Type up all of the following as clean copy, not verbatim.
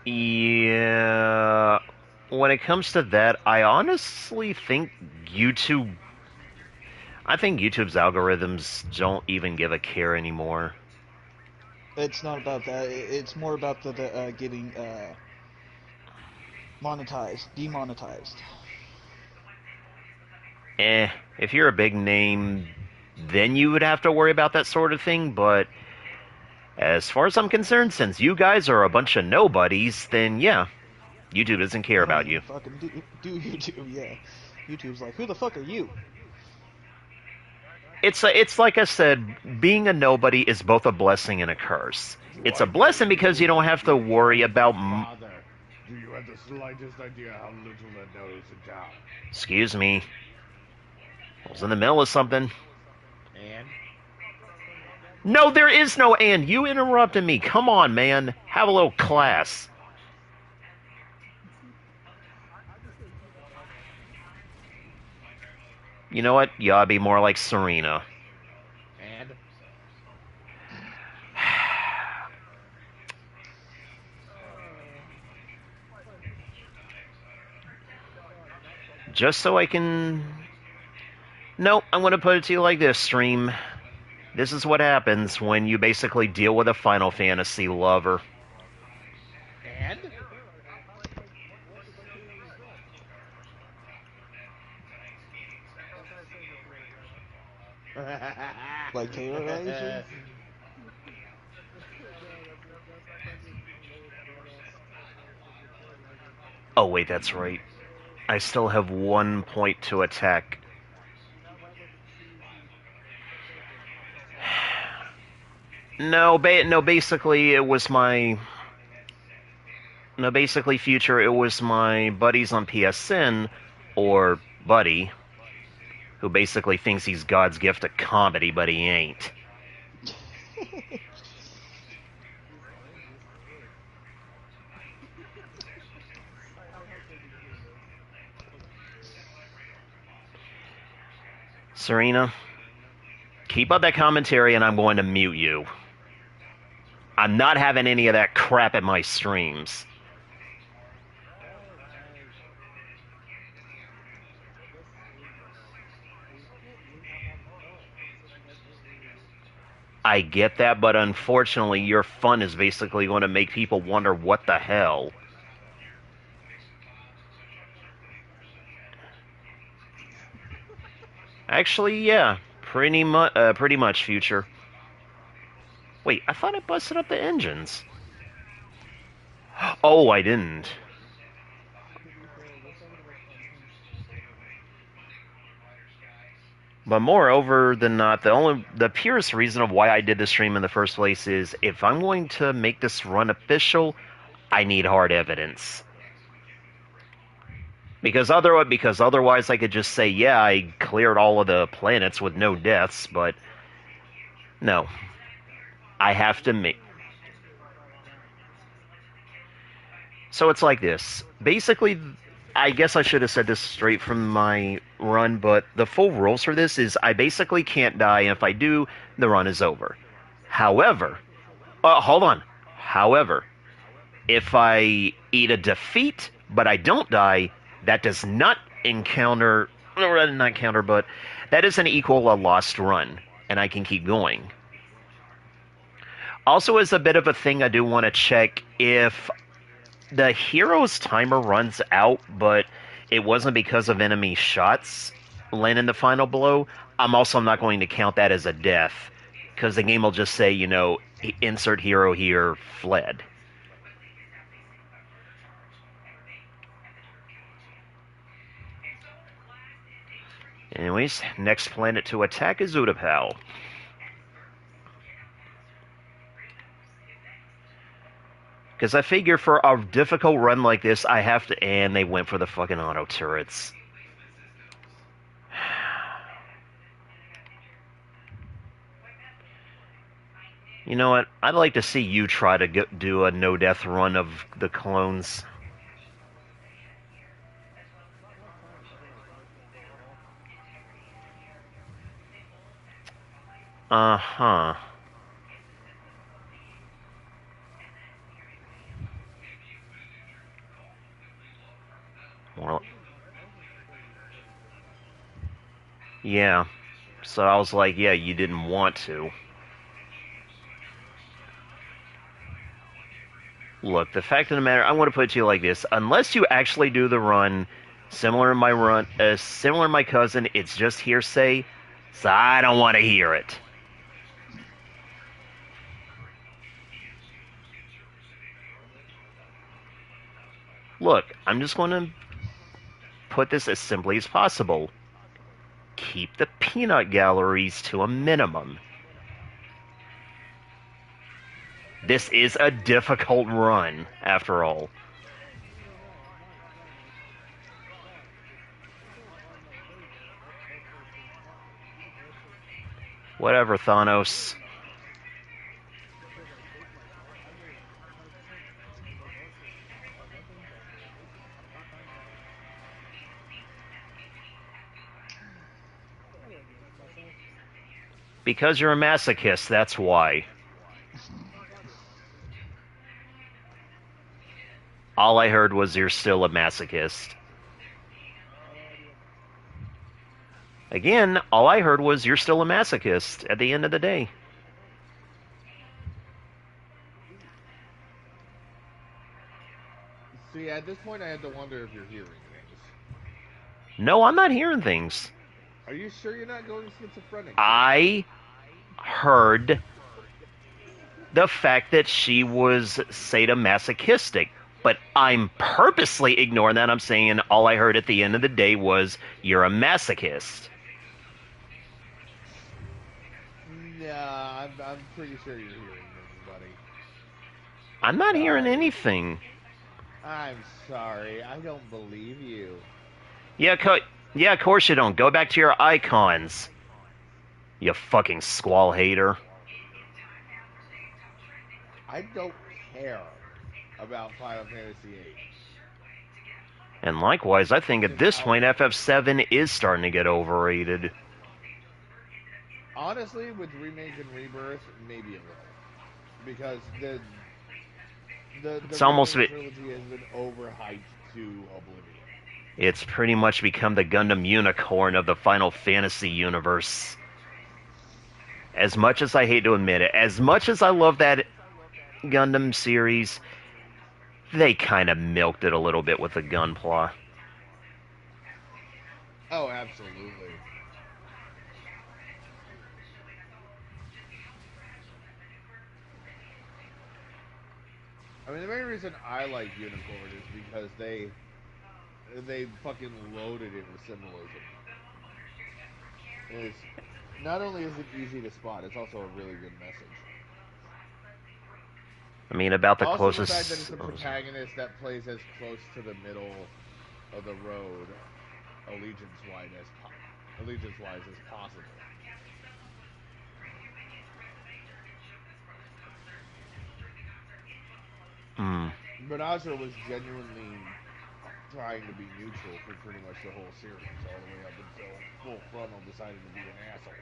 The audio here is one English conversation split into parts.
Yeah. When it comes to that, I honestly think YouTube. I think YouTube's algorithms don't even give a care anymore. It's not about that. It's more about the getting monetized, demonetized. Eh, if you're a big name, then you would have to worry about that sort of thing, but as far as I'm concerned, since you guys are a bunch of nobodies, then yeah, YouTube doesn't care I don't about even you. fucking do YouTube. Yeah, YouTube's like, who the fuck are you? It's like I said, being a nobody is both a blessing and a curse. It's a Why blessing don't because you you don't have to speak for worry about. your father? Do you have the slightest idea how little that knows in town? Excuse me, I was in the middle of something. And No, there is no and. You interrupted me. Come on, man. Have a little class. You know what? You ought to be more like Serena. and Just so I can. Nope, I'm going to put it to you like this, stream. This is what happens when you basically deal with a Final Fantasy lover. and Like Taylor, I assume. Oh, wait, that's right. I still have 1 point to attack. No, basically, it was my. No, basically, future, it was my buddies on PSN, or Buddy, who basically thinks he's God's gift to comedy, but he ain't. Serena, keep up that commentary and I'm going to mute you. I'm not having any of that crap at my streams. I get that, but unfortunately, your fun is basically going to make people wonder what the hell. Actually, yeah, pretty much, future. Wait, I thought I busted up the engines. Oh, I didn't. But moreover than not, the purest reason of why I did the stream in the first place is if I'm going to make this run official, I need hard evidence. Because otherwise I could just say, yeah, I cleared all of the planets with no deaths, but no. I have to make. So it's like this. Basically, I guess I should have said this straight from my run, but the full rules for this is I basically can't die, and if I do, the run is over. However, hold on. However, if I eat a defeat but I don't die, that does not encounter, or not counter, but that doesn't equal a lost run, and I can keep going. Also, as a bit of a thing, I do want to check if the hero's timer runs out, but it wasn't because of enemy shots landing the final blow. I'm also not going to count that as a death because the game will just say, insert hero here, fled. Anyways, next planet to attack is Utapau. Because I figure for a difficult run like this, I have to. And they went for the fucking auto turrets. You know what? I'd like to see you try to do a no death run of the clones. Uh huh. More, yeah. So I was like, yeah, you didn't want to. Look, the fact of the matter, I want to put it to you like this: unless you actually do the run, similar to my cousin, it's just hearsay. So I don't want to hear it. Look, I'm just going to put this as simply as possible. Keep the peanut galleries to a minimum. This is a difficult run, after all. Whatever, Thanos. Because you're a masochist, that's why. All I heard was you're still a masochist. Again, all I heard was you're still a masochist at the end of the day. See, at this point, I had to wonder if you're hearing things. No, I'm not hearing things. Are you sure you're not going schizophrenic? I heard the fact that she was sadomasochistic, but I'm purposely ignoring that. I'm saying all I heard at the end of the day was you're a masochist. Nah, I'm pretty sure you're hearing things, buddy. I'm not hearing anything. I'm sorry, I don't believe you. Yeah, of course you don't. Go back to your icons. You fucking squall hater. I don't care about Final Fantasy VIII. And likewise, I think at this point FF7 is starting to get overrated. Honestly, with Remake and Rebirth, maybe a little. Because the It's almost trilogy has been overhyped to oblivion. It's pretty much become the Gundam unicorn of the Final Fantasy universe. As much as I hate to admit it, as much as I love that Gundam series, they kind of milked it a little bit with the Gunpla. Oh, absolutely. I mean, the main reason I like Unicorn is because they fucking loaded it with symbolism. It's, not only is it easy to spot, it's also a really good message. I mean, about the also, closest... the fact that it's a protagonist that plays as close to the middle of the road, allegiance-wise as possible. Hmm. But Azra was genuinely trying to be neutral for pretty much the whole series, all the way up until Full Frontal decided to be an asshole.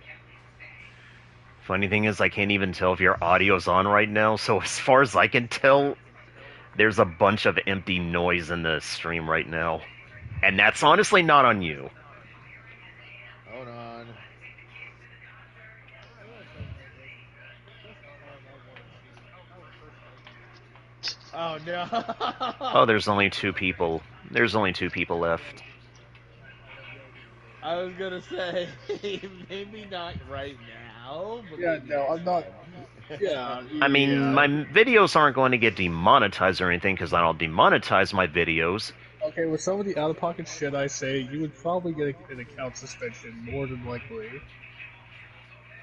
Funny thing is, I can't even tell if your audio's on right now, so as far as I can tell, there's a bunch of empty noise in the stream right now. And that's honestly not on you. Hold on. Oh no. Oh, there's only two people. There's only two people left. I was gonna say, maybe not right now. But Yeah, no, I'm not. Yeah. I mean, my videos aren't going to get demonetized or anything because I don't demonetize my videos. Okay, with some of the out-of-pocket shit I say, you would probably get an account suspension, more than likely.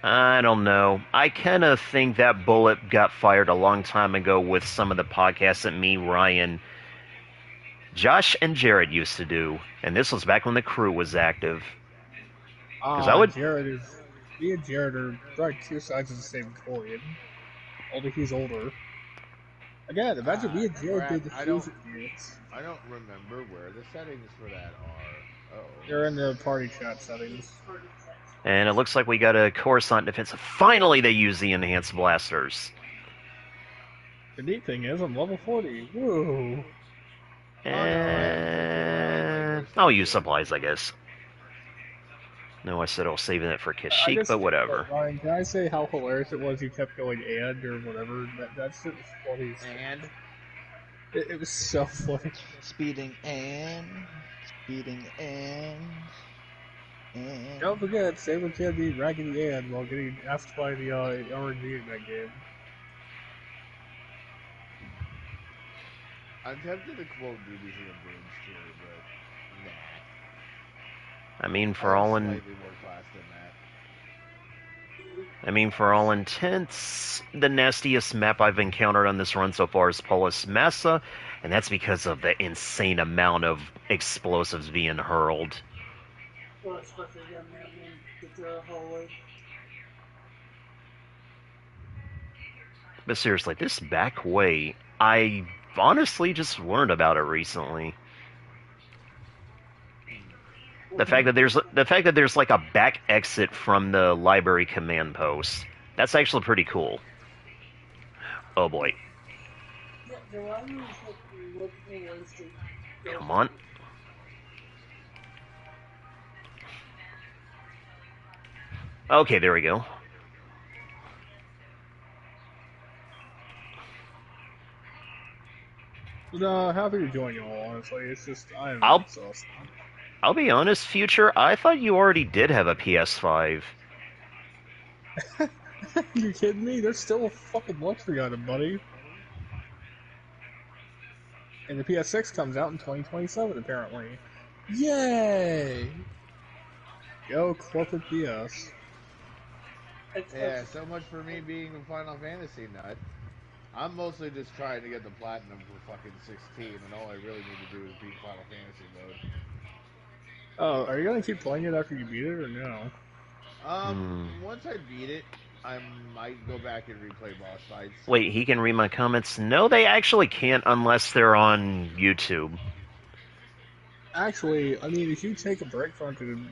I don't know. I kind of think that bullet got fired a long time ago with some of the podcasts that me, Ryan, Josh, and Jared used to do. And this was back when the crew was active. Me and Jared are like two sides of the same coin. Only he's older. Again, imagine me and Jared did the fusion units. I don't remember where the settings for that are. Oh. They're in the party chat settings. And it looks like we got a Coruscant defense. Finally, they use the enhanced blasters. The neat thing is, I'm level 40. Woo! And I'll use supplies, I guess. No, I said I was saving it for I Kashyyyk, just, but whatever. Ryan, can I say how hilarious it was you kept going and or whatever? That shit was funny. And It was so funny. Speeding and Don't forget, Saber can be Raggedy Ann while getting asked by the RNG in that game. I'm tempted to quote BBC Abridged here, but nah. I mean, I for have all slightly more class than that. for all intents, the nastiest map I've encountered on this run so far is Polis Massa, and that's because of the insane amount of explosives being hurled. Well, especially again, the hallway. But seriously, this back way, I honestly just learned about it recently. The fact that there's like a back exit from the library command post. That's actually pretty cool. Oh boy. Yeah, the library is like multiple ways to go. Come on. Okay, there we go. No, happy to join you all, honestly. It's just, I am I'll exhausted. I'll be honest, Future, I thought you already did have a PS5. You kidding me? There's still a fucking luxury item, buddy. And the PS6 comes out in 2027, apparently. Yay! Go corporate BS. Yeah, so much for me being a Final Fantasy nut. I'm mostly just trying to get the platinum for fucking 16, and all I really need to do is beat Final Fantasy mode. Oh, are you gonna keep playing it after you beat it, or no? Once I beat it, I might go back and replay boss fights. Wait, he can read my comments? No, they actually can't unless they're on YouTube. Actually, I mean, if you take a break from it to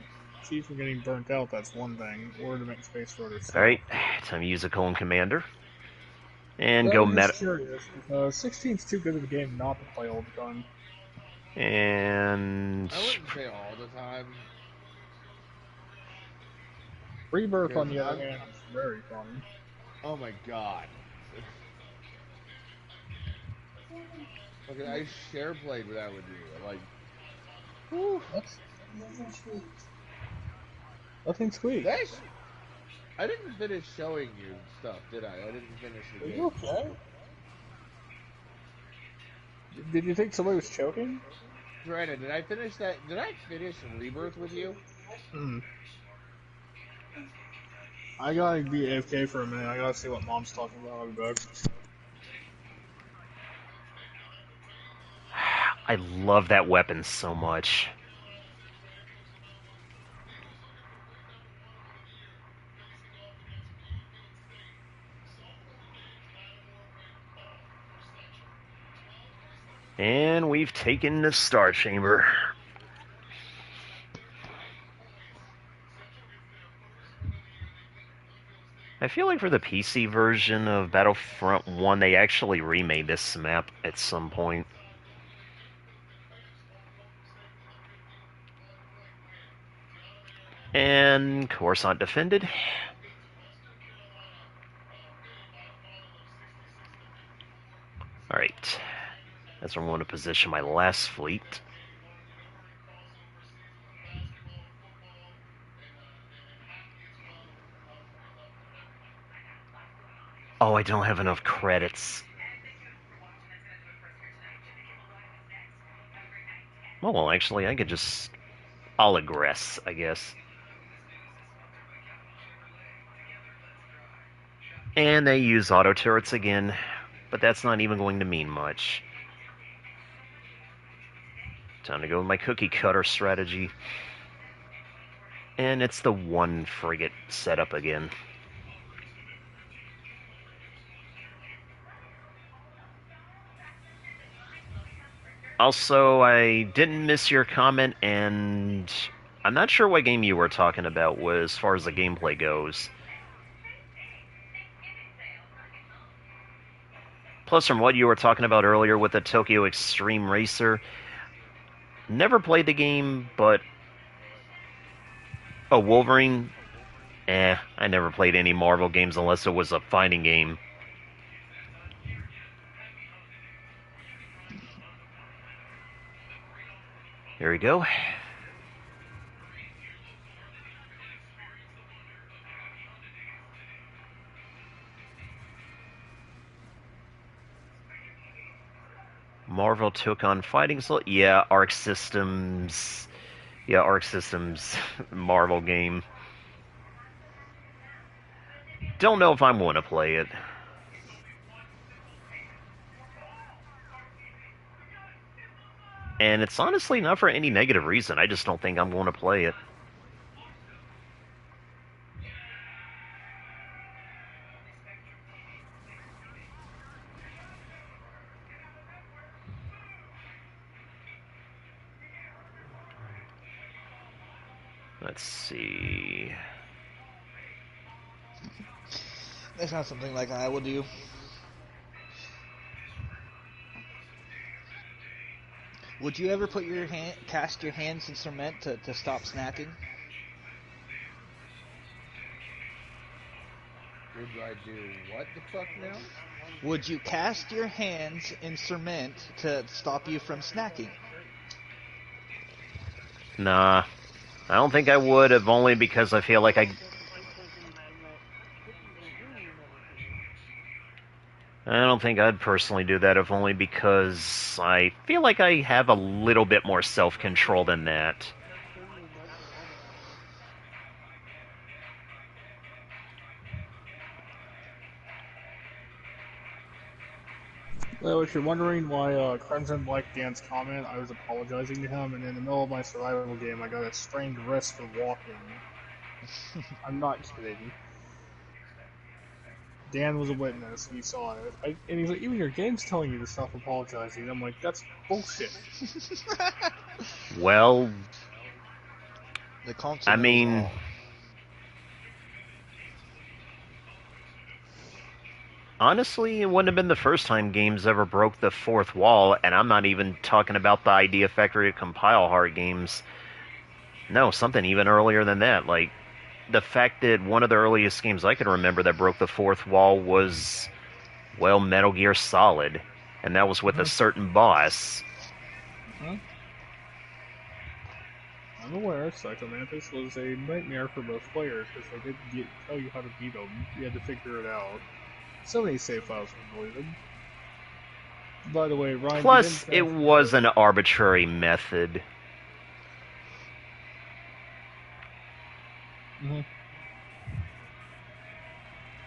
keep from getting burnt out, that's one thing, or to make space for other stuff. Alright, time to use a Colon Commander. And But go I'm meta. just curious, because 16's too good of a game not to play all the time. And I wouldn't say all the time. Rebirth, on the other hand, is very fun. Oh my god. Okay, I share played with that with you. Like, whew. Nothing sweet. Nothing sweet. I didn't finish showing you stuff, did I? I didn't finish the Are game. you okay? Did you think somebody was choking? Joanna, did I finish that? Did I finish Rebirth with you? I gotta be AFK for a minute. I gotta see what Mom's talking about. I'll be back. I love that weapon so much. And we've taken the Star Chamber. I feel like for the PC version of Battlefront 1, they actually remade this map at some point. And Coruscant defended. Alright. That's where I'm going to position my last fleet. Oh, I don't have enough credits. Oh, well, actually, I could just... I'll aggress, I guess. And they use auto turrets again, but that's not even going to mean much. Time to go with my cookie cutter strategy. And it's the one frigate setup again. Also, I didn't miss your comment, and I'm not sure what game you were talking about as far as the gameplay goes. Plus, from what you were talking about earlier with the Tokyo Extreme Racer, Never played the game, but Wolverine. I never played any Marvel games unless it was a fighting game. There we go. Marvel took on fighting. Yeah, Arc Systems. Yeah, Arc Systems Marvel game. Don't know if I'm going to play it. And it's honestly not for any negative reason. I just don't think I'm going to play it. Let's see. That's not something like I would do. Would you ever put your cast your hands in cement to stop snacking? Would I do what the fuck now? Would you cast your hands in cement to stop you from snacking? Nah. I don't think I would, if only because I feel like I don't think I'd personally do that, if only because I feel like I have a little bit more self-control than that. Well, if you're wondering why Crimson liked Dan's comment, I was apologizing to him, and in the middle of my survival game, I got a strained wrist for walking. I'm not kidding. Dan was a witness, he saw it. And he's like, even your game's telling you to stop apologizing. I'm like, that's bullshit. Well, The console I knows mean, all. honestly, it wouldn't have been the first time games ever broke the fourth wall, and I'm not even talking about the Idea Factory Compile Hard games. No, something even earlier than that. Like, the fact that one of the earliest games I could remember that broke the fourth wall was, well, Metal Gear Solid. And that was with a certain boss. I'm aware Psychomantis was a nightmare for both players because they didn't tell you how to beat them. You had to figure it out. So many save files were deleted. By the way, Ryan, Plus, it was an arbitrary method.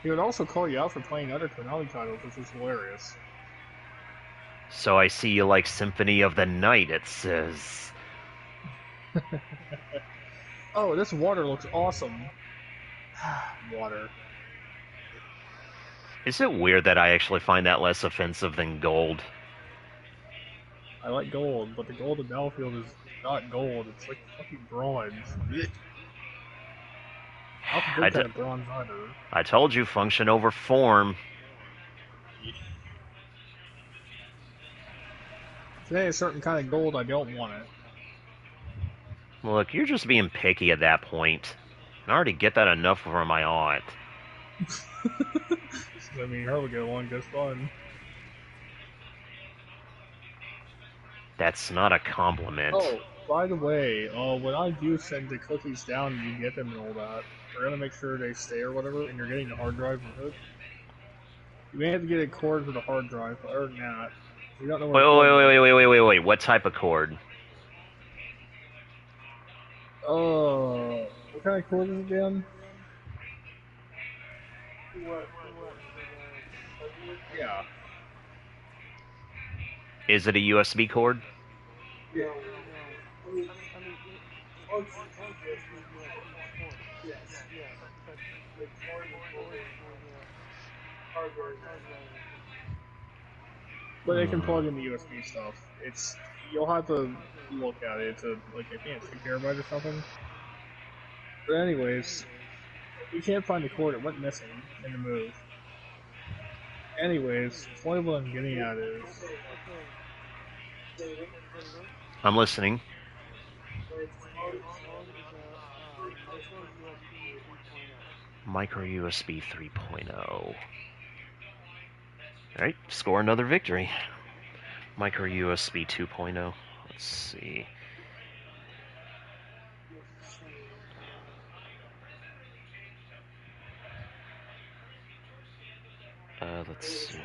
He would also call you out for playing other Konami titles, which was hilarious. So I see you like Symphony of the Night, it says. Oh, this water looks awesome. Water. Is it weird that I actually find that less offensive than gold? I like gold, but the gold in Battlefield is not gold. It's like fucking bronze. Not the good kind of bronze either. I told you, function over form. Today, a certain kind of gold, I don't want it. Look, you're just being picky at that point. I already get that enough from my aunt. I mean, her would get along just fine. That's not a compliment. Oh, by the way, when I do send the cookies down and you get them and all that, we're gonna make sure they stay or whatever, and you're getting the hard drive with it. You may have to get a cord for the hard drive, but other than that, we don't know where Wait. What type of cord? What kind of cord is it again? Yeah. Is it a USB cord? Yeah. But it can plug in the USB stuff. You'll have to look at it. It's I think it's 2 terabytes or something. But anyways, we can't find the cord. It went missing in the move. Anyways, the point of what I'm getting at is I'm listening. Micro USB 3.0. Alright, score another victory. Micro USB 2.0. Let's see. Let's see.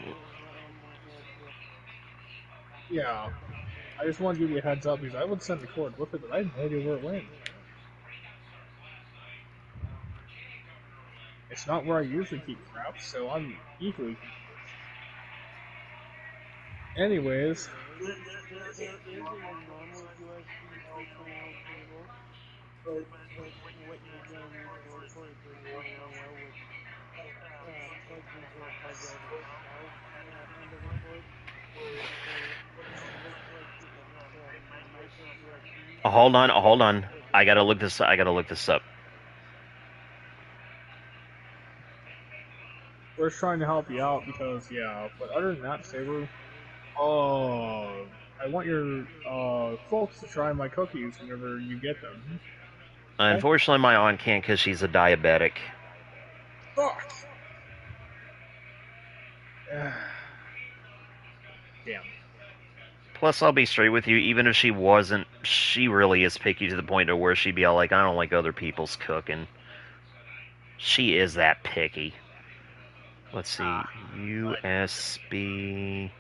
Yeah, I just wanted to give you a heads up because I would send the cord with it, but I had no idea where it went. It's not where I usually keep crap, so I'm equally confused. Anyways, There is a normal USB 3.0 cable, but what you're gonna need to look for is the 2.0, which plugs into the hard drive itself end of the cord. It looks like it's a micro USB. Hold on, hold on. It, I gotta look this. I gotta look this up. we're just trying to help you out because, yeah, but other than that, Saber, I want your folks to try my cookies whenever you get them. Okay? Unfortunately, my aunt can't because she's a diabetic. Fuck! Damn. Plus, I'll be straight with you. Even if she wasn't, she really is picky to the point of where she'd be all like, "I don't like other people's cooking." She is that picky. Let's see. USB.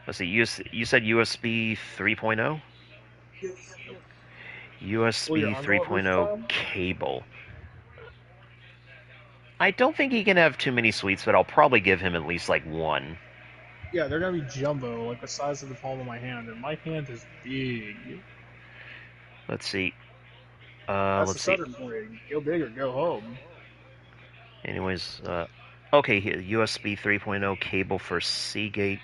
Let's see. You said USB 3.0? yep. Oh, you're USB on going this 3.0 time? cable. I don't think he can have too many sweets, but I'll probably give him at least like one. Yeah, they're gonna be jumbo, like the size of the palm of my hand, and my hand is big. Let's see. That's the Let's see. Southern for you. Go big or go home. Anyways, okay, USB 3.0 cable for Seagate.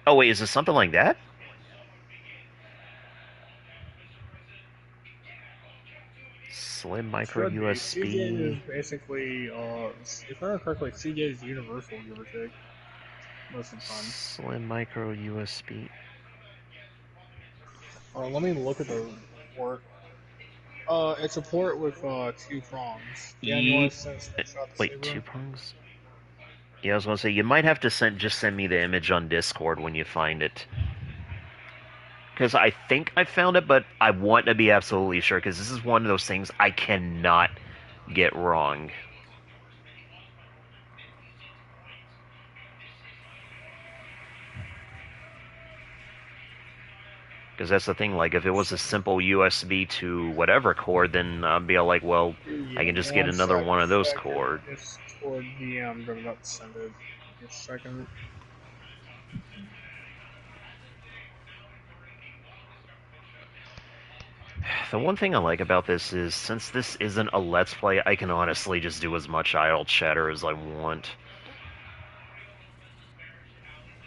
Oh wait, is it something like that? Slim micro Should be. Seagate is USB. basically, if I remember correctly, Seagate is universal, give or take, most of the time. Slim micro USB. Let me look at the port. It's a port with, two prongs. Dan, you want Ye. to send a screenshot to Wait, Saber? 2 prongs? Yeah, I was gonna say you might have to send me the image on Discord when you find it. Because I think I found it, but I want to be absolutely sure, because this is one of those things I cannot get wrong. Because that's the thing, like, if it was a simple USB to whatever cord, then I'd be all like, well, I Yeah, can just get one another sec. one of those Check your cord. Discord DM. I'm about to send it. Just a second. The one thing I like about this is, since this isn't a Let's Play, I can honestly just do as much idle chatter as I want.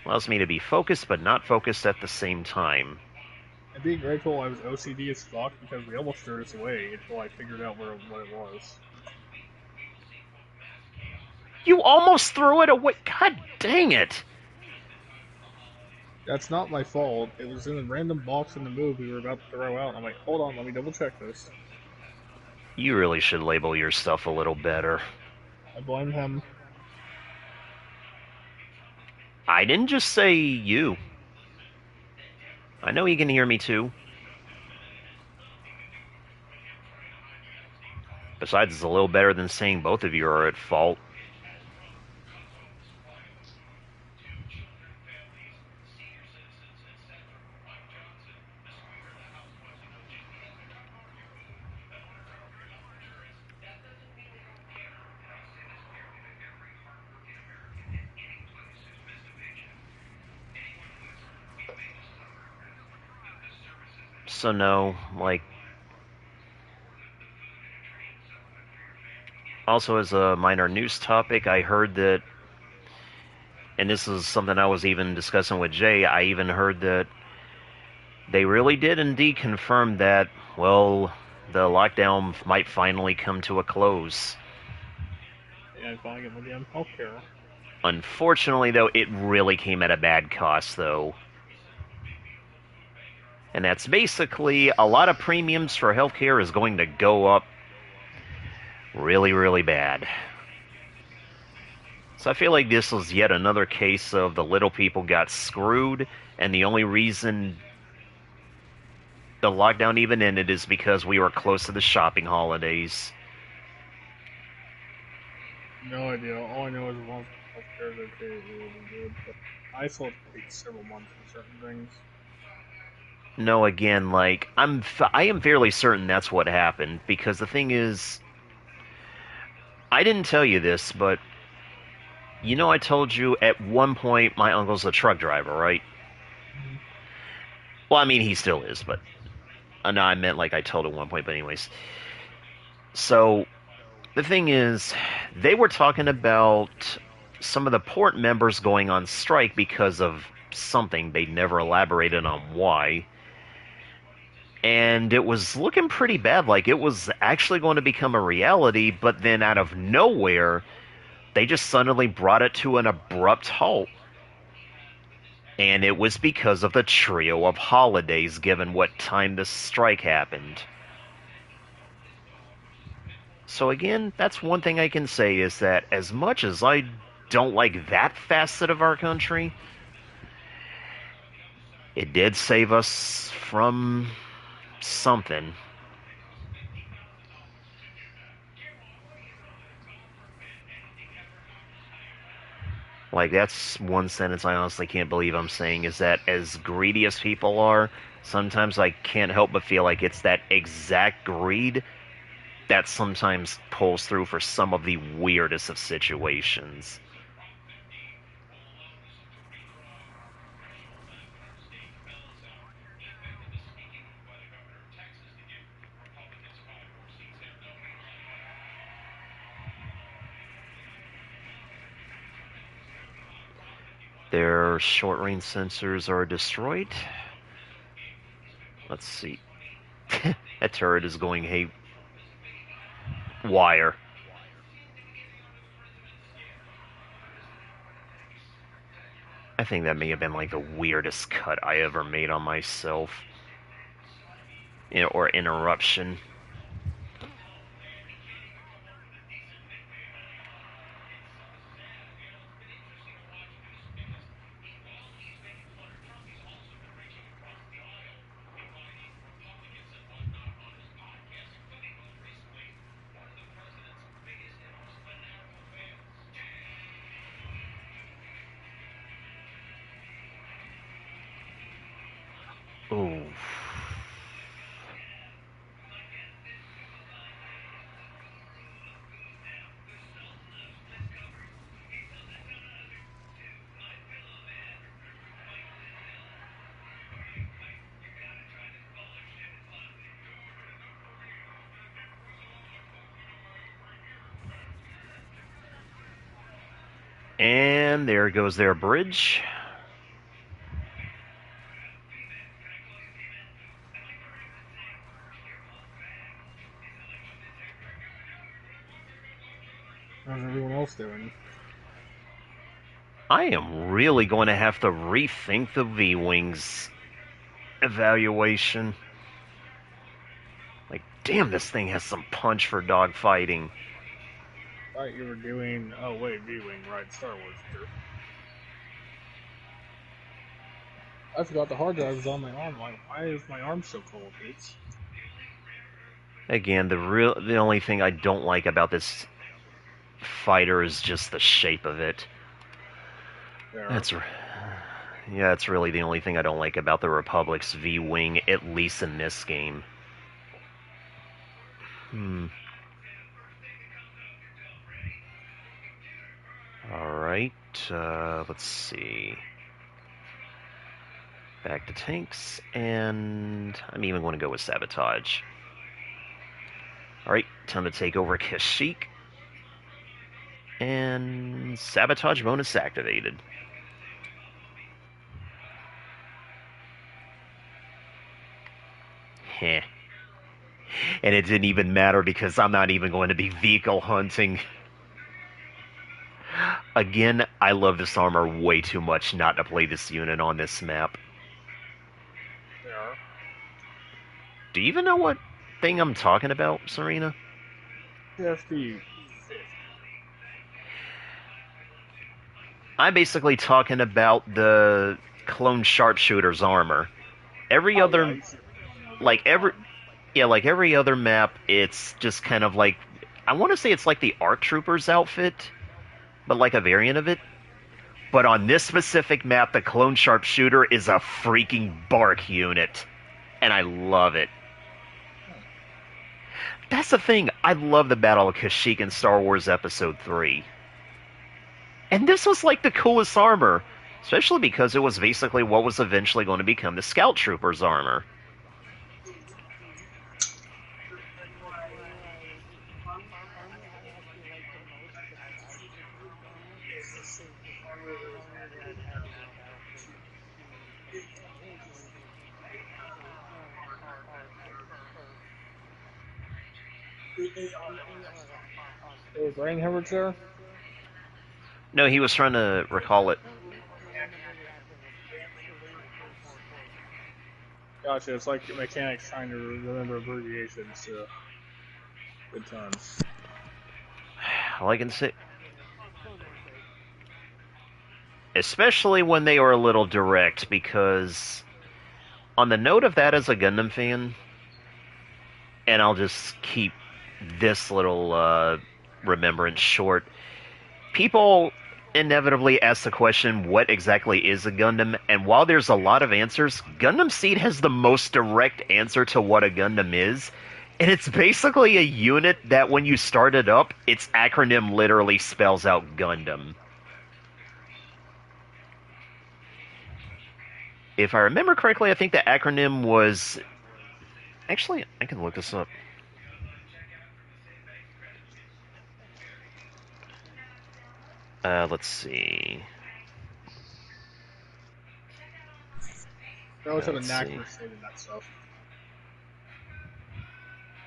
Allows me to be focused, but not focused at the same time. And being grateful I was OCD as fuck because we almost threw this away until I figured out what it was. You almost threw it away! God dang it! That's not my fault. It was in a random box in the move we were about to throw out. I'm like, hold on, let me double check this. You really should label your stuff a little better. I blame him. I didn't just say you. I know he can hear me too. Besides, it's a little better than saying both of you are at fault. So no, like... Also, as a minor news topic, I heard that, and this is something I was even discussing with Jay, I even heard that they really did indeed confirm that, well, the lockdown might finally come to a close. Yeah, I finally get my damn healthcare. Unfortunately, though, it really came at a bad cost, though. And that's basically a lot of premiums for healthcare is going to go up really, really bad. So I feel like this was yet another case of the little people got screwed, and the only reason the lockdown even ended is because we were close to the shopping holidays. No idea. All I know is once healthcare is okay, it will be good. But I still have to wait several months for certain things. No, again, like I am fairly certain that's what happened because the thing is, I didn't tell you this, but you know, I told you at one point my uncle's a truck driver, right? Mm-hmm. Well, I mean, he still is, but no, I meant like I told at one point, but anyways. So the thing is, they were talking about some of the port members going on strike because of something. They never elaborated on why. And it was looking pretty bad, like it was actually going to become a reality, but then out of nowhere, they just suddenly brought it to an abrupt halt. And it was because of the trio of holidays, given what time the strike happened. So again, that's one thing I can say is that as much as I don't like that facet of our country, it did save us from something. Like, that's one sentence I honestly can't believe I'm saying is that as greedy as people are, sometimes I can't help but feel like it's that exact greed that sometimes pulls through for some of the weirdest of situations. Their short range sensors are destroyed. Let's see. That turret is going haywire. I think that may have been like the weirdest cut I ever made on myself. Or interruption. Ooh. And there goes their bridge. How's everyone else doing? I am really going to have to rethink the V-Wings evaluation. Like, damn, this thing has some punch for dogfighting. Right, you were doing. Oh wait, viewing right, Star Wars here. I forgot the hard drive was on my arm. Like, why is my arm so cold, Pete? Again, the only thing I don't like about this fighter is just the shape of it. There. That's really the only thing I don't like about the Republic's V-Wing, at least in this game. Alright, let's see. Back to tanks, and I'm even going to go with sabotage. Alright, time to take over Kashyyyk. And sabotage bonus activated. Heh. And it didn't even matter because I'm not even going to be vehicle hunting. Again, I love this armor way too much not to play this unit on this map. There. Do you even know what thing I'm talking about, Serena? PFD. I'm basically talking about the clone sharpshooter's armor. Every Oh yeah, I other, used to know the like every, yeah, like every other map, it's just kind of like, I want to say it's like the ARC Trooper's outfit, but like a variant of it. But on this specific map, the clone sharpshooter is a freaking bark unit, and I love it. That's the thing. I love the Battle of Kashyyyk in Star Wars Episode 3. And this was like the coolest armor, especially because it was basically what was eventually going to become the Scout Trooper's armor. Right. The armor I actually like the most, the Scout Trooper's armor, is the armor that had Battlefield 2 engines or ARC. Hey, Brain Hemorrhage there? No, he was trying to recall it. No, remember the acronym. It's very hard. Gotcha, it's like mechanics trying to remember abbreviations. Good times. All I can say, Clone Wars sake. especially when they are a little direct, because on the note of that as a Gundam fan, and I'll just keep this little remembrance short, people inevitably ask the question, what exactly is a Gundam? And while there's a lot of answers, Gundam Seed has the most direct answer to what a Gundam is. And it's basically a unit that when you start it up, its acronym literally spells out Gundam. If I remember correctly, I think the acronym was... Actually, I can look this up. Let's see. I always have a Let's knack see. for saving that stuff.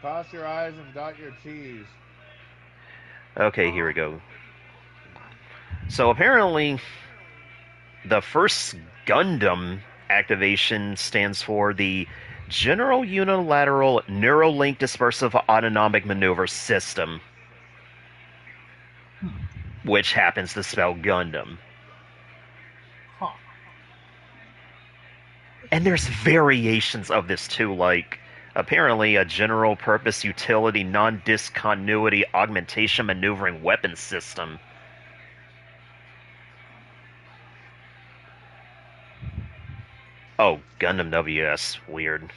Cross your I's and dot your T's. Okay, here we go. So apparently, the first Gundam activation stands for the General Unilateral Neuralink Dispersive Autonomic Maneuver System, which happens to spell Gundam. Huh. And there's variations of this too, like apparently a general purpose utility non-discontinuity augmentation maneuvering weapon system. Oh, Gundam WS. Weird.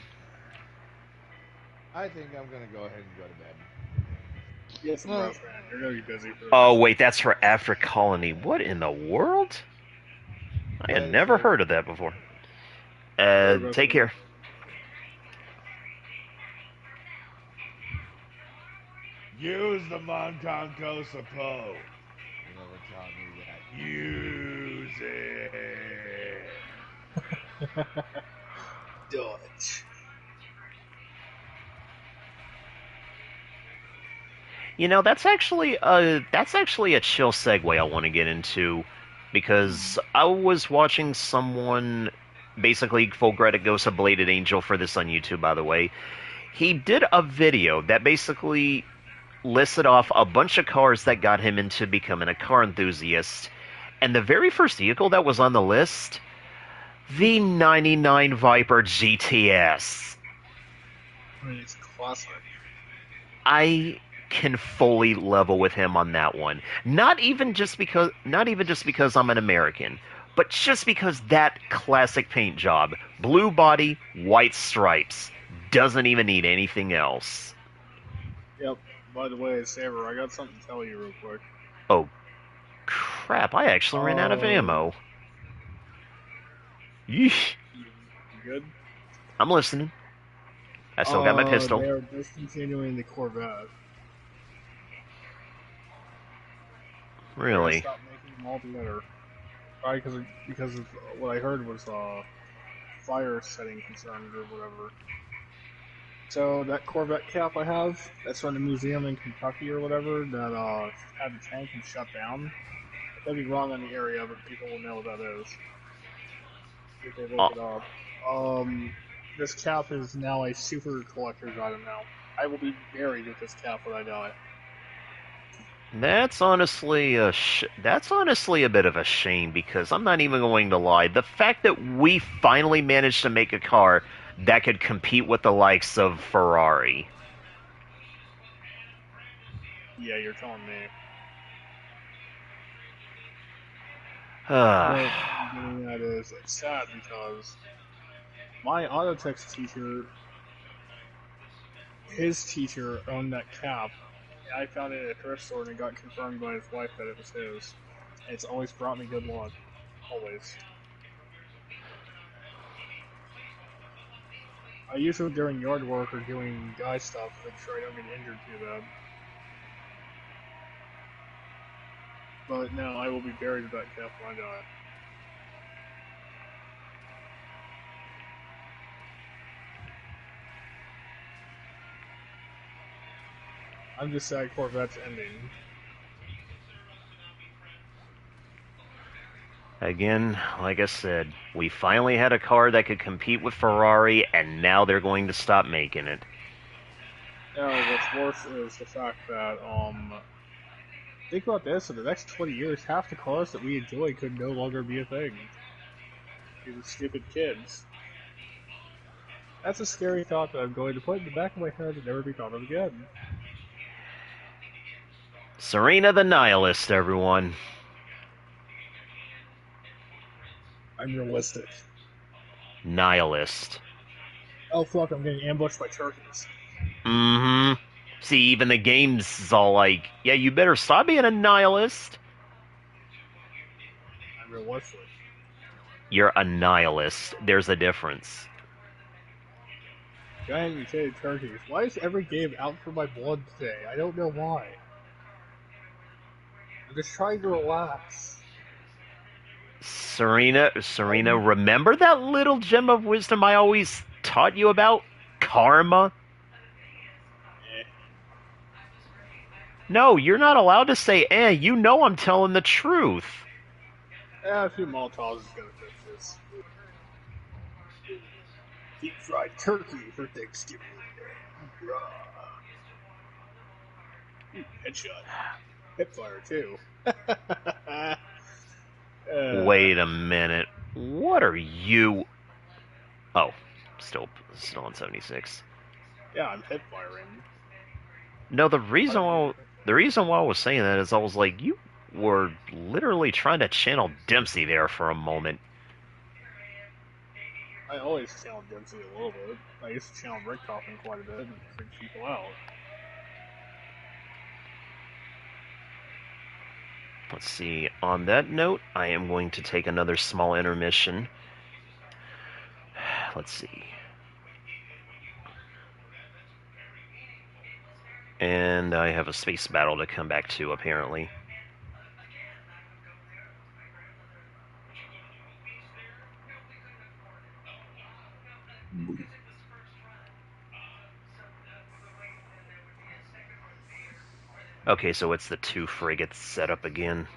I think I'm gonna go ahead and go to bed. Get some Well, rest, man. You're gonna be busy for the Oh, next wait, that's for After Colony. What in the world? I had What is never it? heard of that before. Take care. Use the Monconco Sapo. You never taught me that. Use it. Dutch. You know, that's actually a chill segue I want to get into, because I was watching someone, basically full credit goes to Bladed Angel for this on YouTube, by the way. He did a video that basically listed off a bunch of cars that got him into becoming a car enthusiast, and the very first vehicle that was on the list, the 99 Viper GTS. I mean, it's classic. I can fully level with him on that one. Not even just because I'm an American, but just because that classic paint job, blue body, white stripes, doesn't even need anything else. Yep. By the way, Saber, I got something to tell you real quick. Oh crap, I actually ran out of ammo. Yeesh. You good? I'm listening. I still got my pistol. They are discontinuing the Corvette. They're gonna Really? stop making them altogether. Probably because of what I heard was fire setting concerns or whatever. So that Corvette cap I have, that's from the museum in Kentucky or whatever, that had the tank and shut down. I could be wrong on the area, but people will know what that is if they Oh, look it up. this cap is now a super collector's item now. I will be buried with this cap when I die. That's honestly a bit of a shame because I'm not even going to lie. The fact that we finally managed to make a car that could compete with the likes of Ferrari. Yeah, you're telling me. Uh, But what I'm getting at is, it's sad because my auto text teacher, his teacher owned that cap. And I found it at a thrift store and it got confirmed by his wife that it was his. And it's always brought me good luck. Always. I use it during yard work or doing guy stuff to make sure I don't get injured too bad. But no, I will be buried with that cap when I die. I'm just sad Corvette's ending. Again, like I said, we finally had a car that could compete with Ferrari, and now they're going to stop making it. Now, what's worse is the fact that, think about this, in the next 20 years, half the cars that we enjoy could no longer be a thing. These are stupid kids. That's a scary thought that I'm going to put in the back of my head and never be thought of again. Serena the Nihilist, everyone. I'm realistic. Nihilist. Oh fuck, I'm getting ambushed by turkeys. Mm-hmm. See, even the game's is all like, yeah, you better stop being a nihilist. I'm realistic. You're a nihilist. There's a difference. Giant mutated turkeys. Why is every game out for my blood today? I don't know why. I'm just trying to relax. Serena, remember that little gem of wisdom I always taught you about? Karma? No, you're not allowed to say, you know I'm telling the truth. Yeah, a few Molotovs is gonna fix this. Deep fried turkey for Thanksgiving. Headshot. Hipfire, too. Wait a minute. What are you... Oh, still on 76. Yeah, I'm hipfiring. No, the reason why I was saying that is I was like, you were literally trying to channel Dempsey there for a moment. I always channel Dempsey a little bit. I used to channel Rick Kaufman quite a bit and freak people out. Let's see. On that note, I am going to take another small intermission. Let's see. And I have a space battle to come back to, apparently. Okay, so it's the 2 frigates set up again.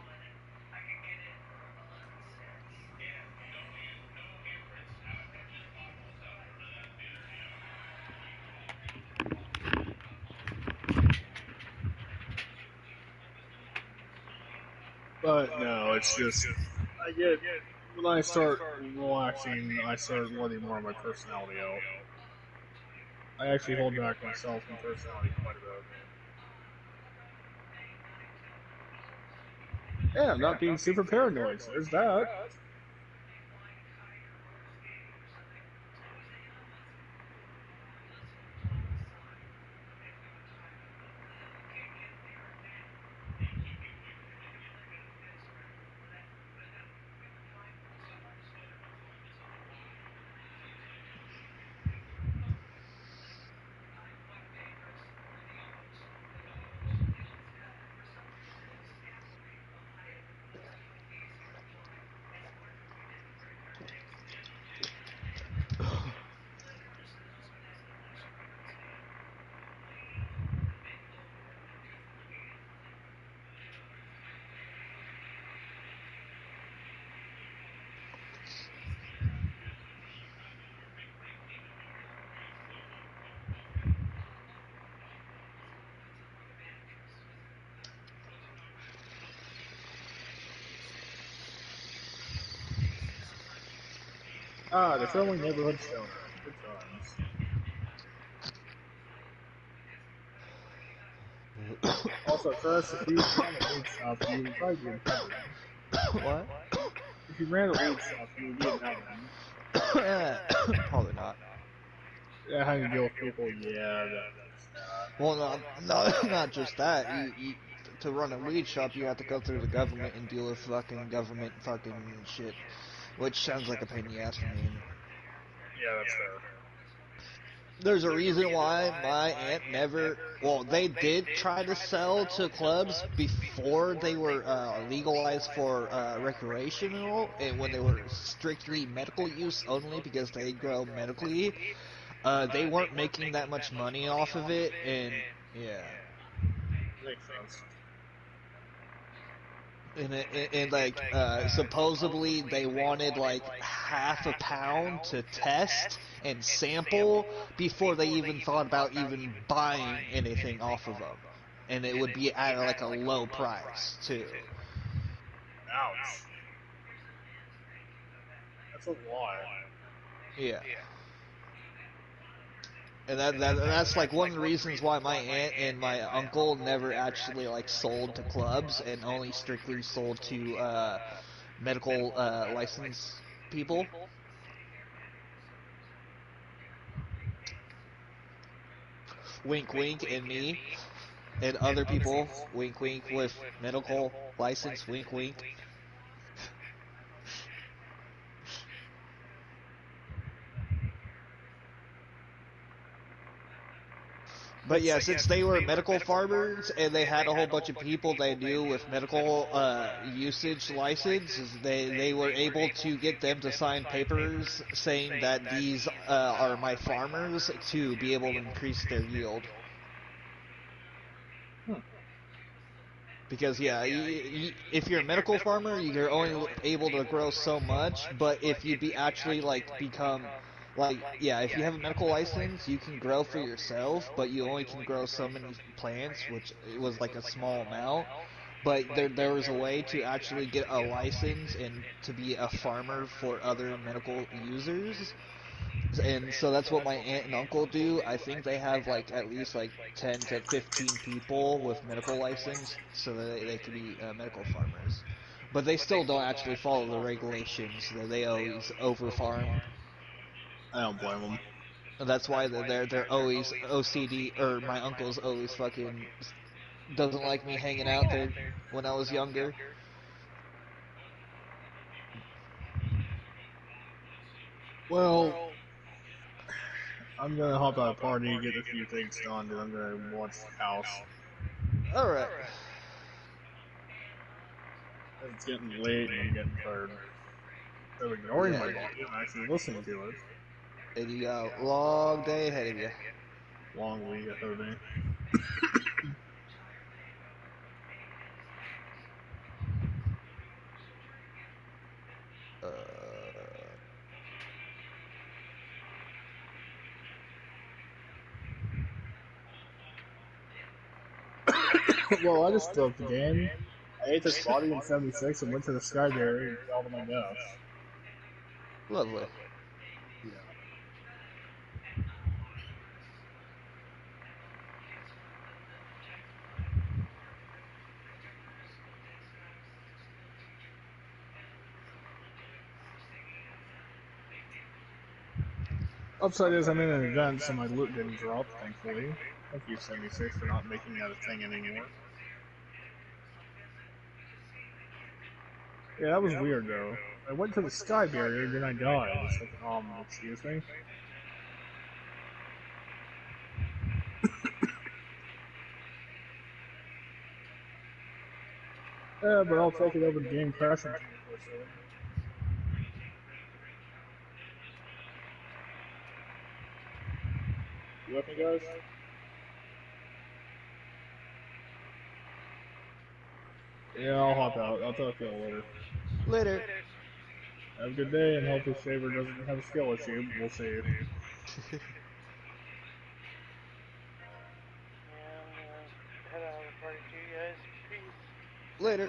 But no, it's just I get when I start relaxing, I start letting more of my personality out. I actually hold back myself and personality quite a bit. Yeah, I'm not being super paranoid, so there's that. Ah, the friendly neighborhood stoner. Good times. Also, Chris, if you ran a weed shop, you would probably be in heaven. What? If you ran a weed shop, you would be in heaven. Probably not. Yeah, having to deal with people, yeah, that makes that. Well, not just that. To run a weed shop, you have to go through the government and deal with fucking government fucking shit, which sounds like a pain in the ass for me. And Yeah, that's fair. there's a reason why my aunt never. Well, they did try to sell to clubs before they were legalized for recreational, and when they were strictly medical use only because they grow medically. They weren't making that much money off of it, and yeah. Makes sense. And like supposedly they wanted like half a pound to test and sample before they even thought about even buying anything off of them, and it would be at like a low price too. Ouch. That's a lot. Yeah. And that's like one of the reasons why my aunt and my uncle never actually like sold to clubs and only strictly sold to medical license people. Wink, wink, and me and other people. Wink, wink with medical license. Wink, wink. But yeah, since they were medical farmers and they had a whole bunch of people they knew with medical usage licenses, they were able to get them to sign papers saying that these are my farmers to be able to increase their yield. Because yeah, if you're a medical farmer, you're only able to grow so much. But if you be actually like become like yeah, if you have a medical license, you can grow for yourself, but you only can grow so many plants, which it was like a small amount. But there was a way to actually get a license and to be a farmer for other medical users, and so that's what my aunt and uncle do. I think they have like at least like 10 to 15 people with medical license so that they can be medical farmers. But they still don't actually follow the regulations. They always over farm. I don't blame them. And that's why they're always OCD, or my uncle's always fucking doesn't like me hanging out there when I was younger. Well, I'm gonna hop out of the party, get a few things done, then I'm gonna watch the house. All right. It's getting late and I'm getting tired. So ignoring Yeah. my body, I'm actually listening to it. And you got a long day ahead of you. Long week ahead of me. Well, I just broke the game. I ate this body in 76 and went to the sky barrier and fell to my death. Lovely. Yeah. Upside is I'm in an event, so my loot didn't drop, thankfully. Thank you, 76, for not making that a thing anymore. Yeah, that was weird, though. I went to the sky barrier, then I died. It's like, excuse me? Yeah, but I'll take it over the game crashing 24/7. You with me, guys? Yeah, I'll hop out. I'll talk to y'all later. Later. Have a good day, and hopefully Saber doesn't have a skill issue. We'll see. Yeah, I'm gonna head out of the party too, guys. Peace. Later.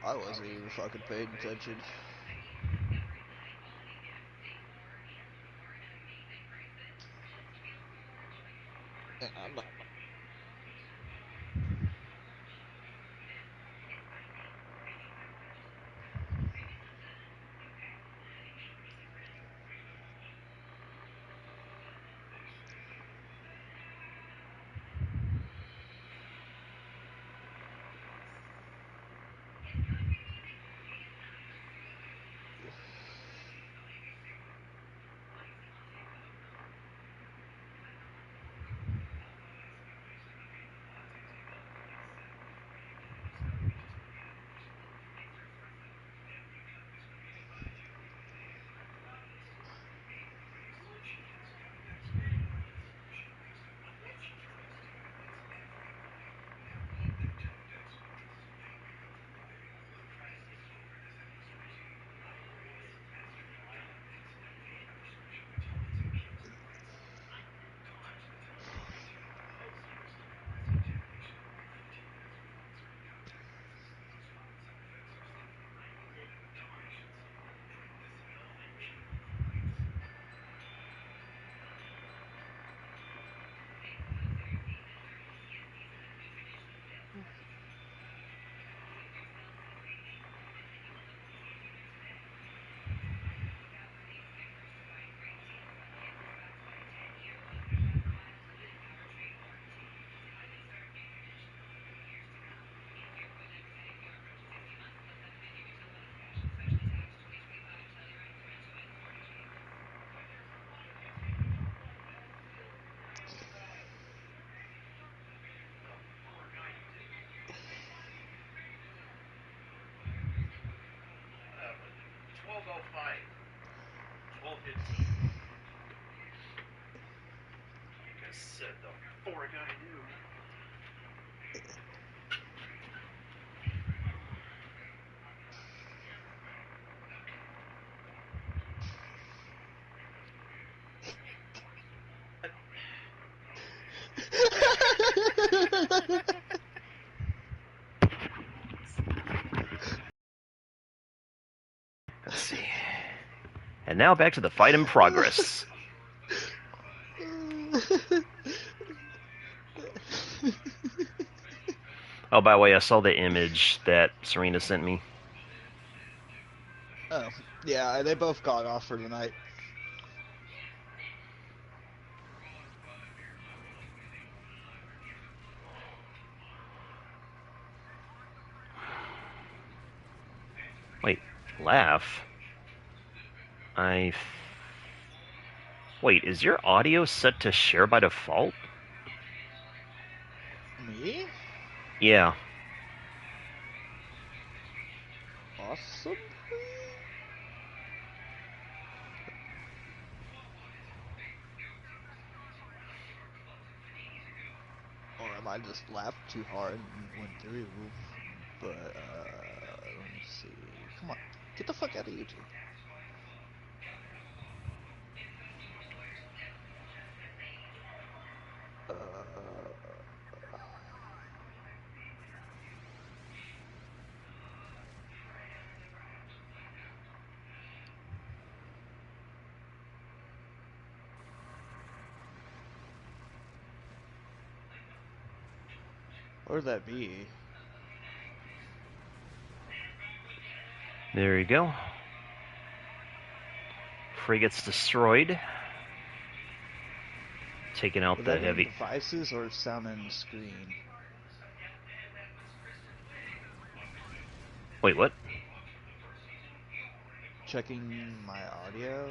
I wasn't even fucking paying attention. I'm not. Let's see. And now back to the fight in progress. Oh, by the way, I saw the image that Serena sent me. Oh, yeah, they both got off for the night. Wait, laugh? Wait, is your audio set to share by default? Me? Yeah. Possibly? Or I might just laughed too hard and went through. But, let me see. Come on, get the fuck out of YouTube. Uh, where'd that be? There you go. Frigate's destroyed. Taking out Would the that be in heavy... devices or sound and screen? Wait, what? Checking my audio.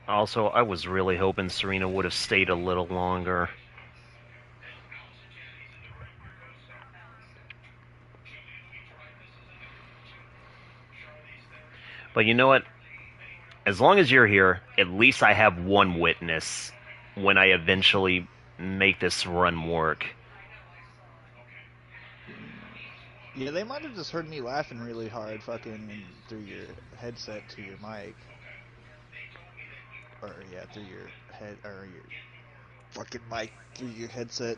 Also, I was really hoping Serena would have stayed a little longer. But you know what? As long as you're here, at least I have one witness when I eventually make this run work. Yeah, they might have just heard me laughing really hard, fucking through your headset to your mic, or yeah, through your head or your fucking mic through your headset.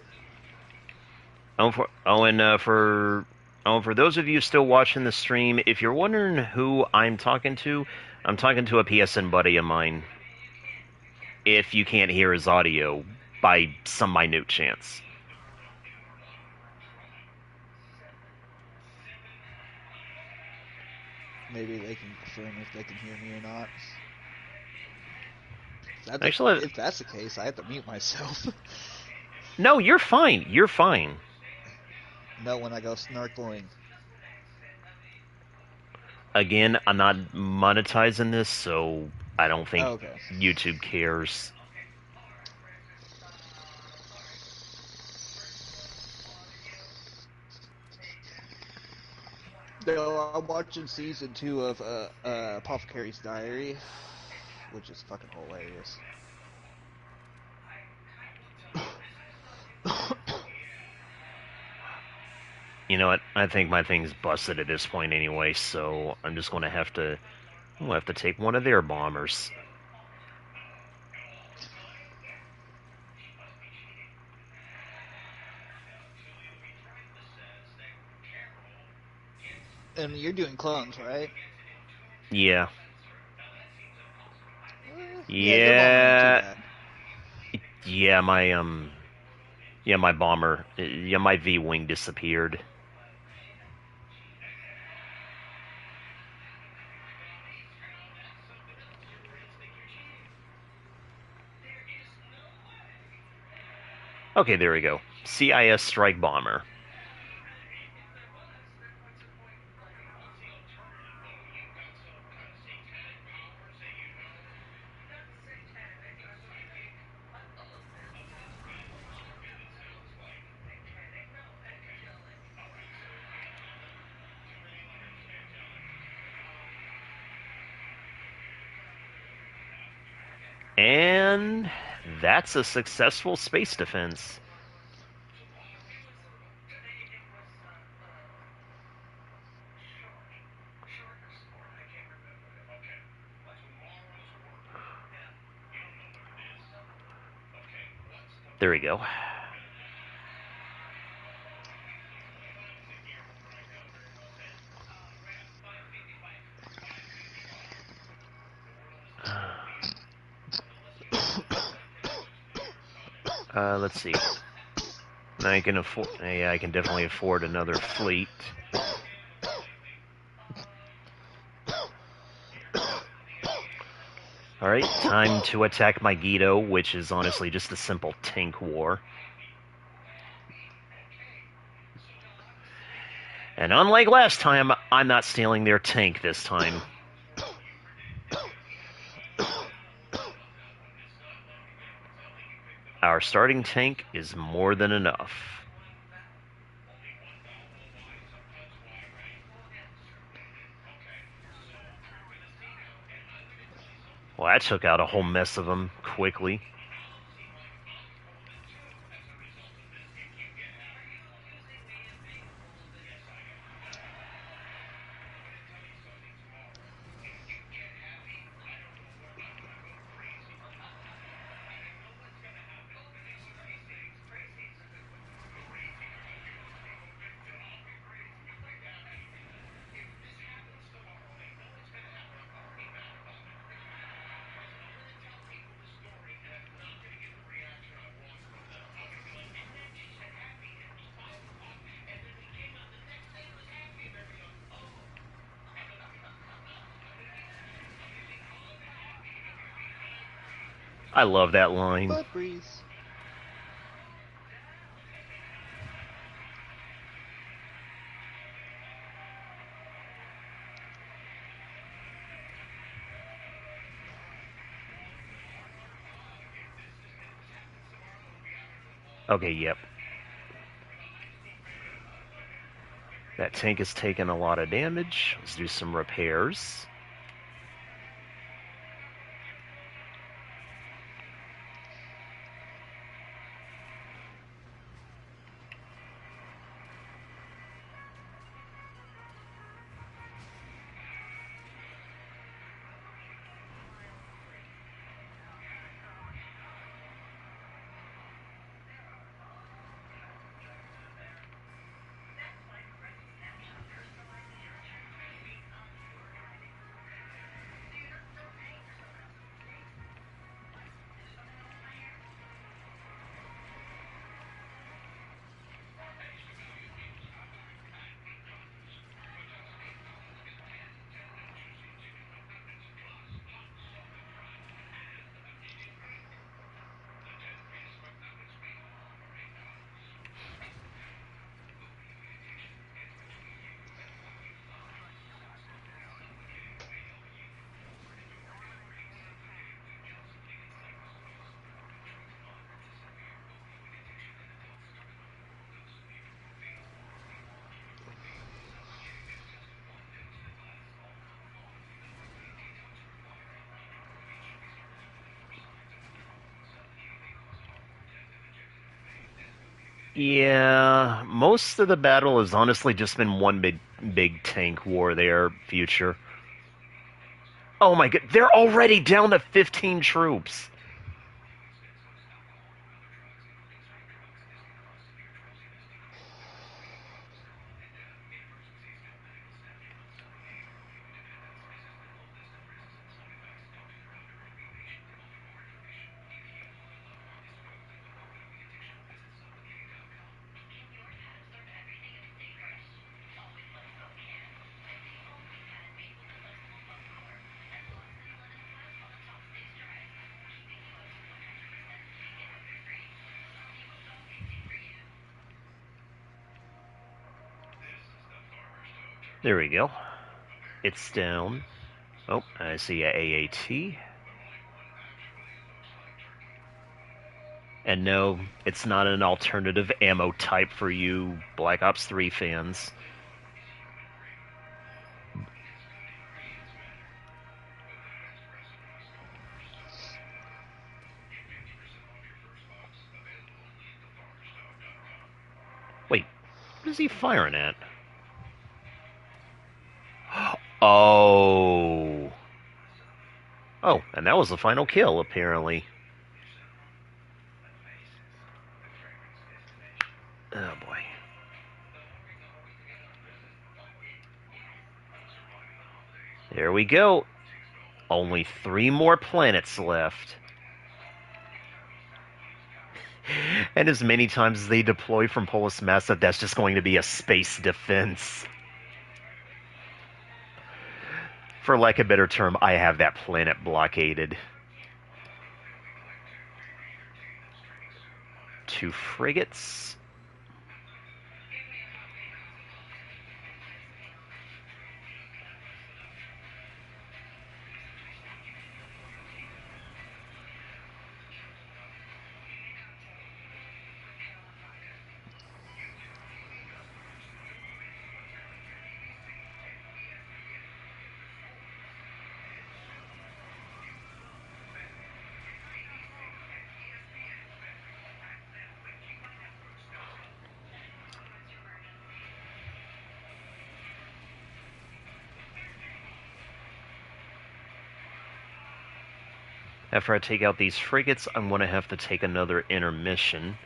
For those of you still watching the stream, if you're wondering who I'm talking to a PSN buddy of mine. If you can't hear his audio by some minute chance. Maybe they can confirm if they can hear me or not. Actually, If that's the case, I have to mute myself. no, you're fine. You're fine. No, when I go snorkeling. Again, I'm not monetizing this, so I don't think Oh, okay. YouTube cares. No, I'm watching season 2 of Apothecary's Diary, which is fucking hilarious. You know what? I think my thing's busted at this point anyway, so I'm just gonna have to. I'll have to take one of their bombers. And you're doing clones, right? Yeah. Yeah, your bomber ain't too Yeah. bad. Yeah, my bomber. Yeah, my V-wing disappeared. Okay, there we go. CIS Strike Bomber. And that's a successful space defense. There we go. Let's see. I can afford. Yeah, I can definitely afford another fleet. All right, time to attack my Guido, which is honestly just a simple tank war. And unlike last time, I'm not stealing their tank this time. Our starting tank is more than enough. Well, that took out a whole mess of them quickly. I love that line. Butt breeze. Okay, yep. That tank has taken a lot of damage. Let's do some repairs. Yeah, most of the battle has honestly just been one big tank war there, future. Oh my god, they're already down to 15 troops. There we go. It's down. Oh, I see a AAT. And no, it's not an alternative ammo type for you Black Ops 3 fans. Wait, what is he firing at? Oh. Oh, and that was the final kill, apparently. Oh boy. There we go. Only 3 more planets left. And as many times as they deploy from Polis Massive, that's just going to be a space defense. For lack of a better term, I have that planet blockaded. 2 frigates. After I take out these frigates, I'm going to have to take another intermission.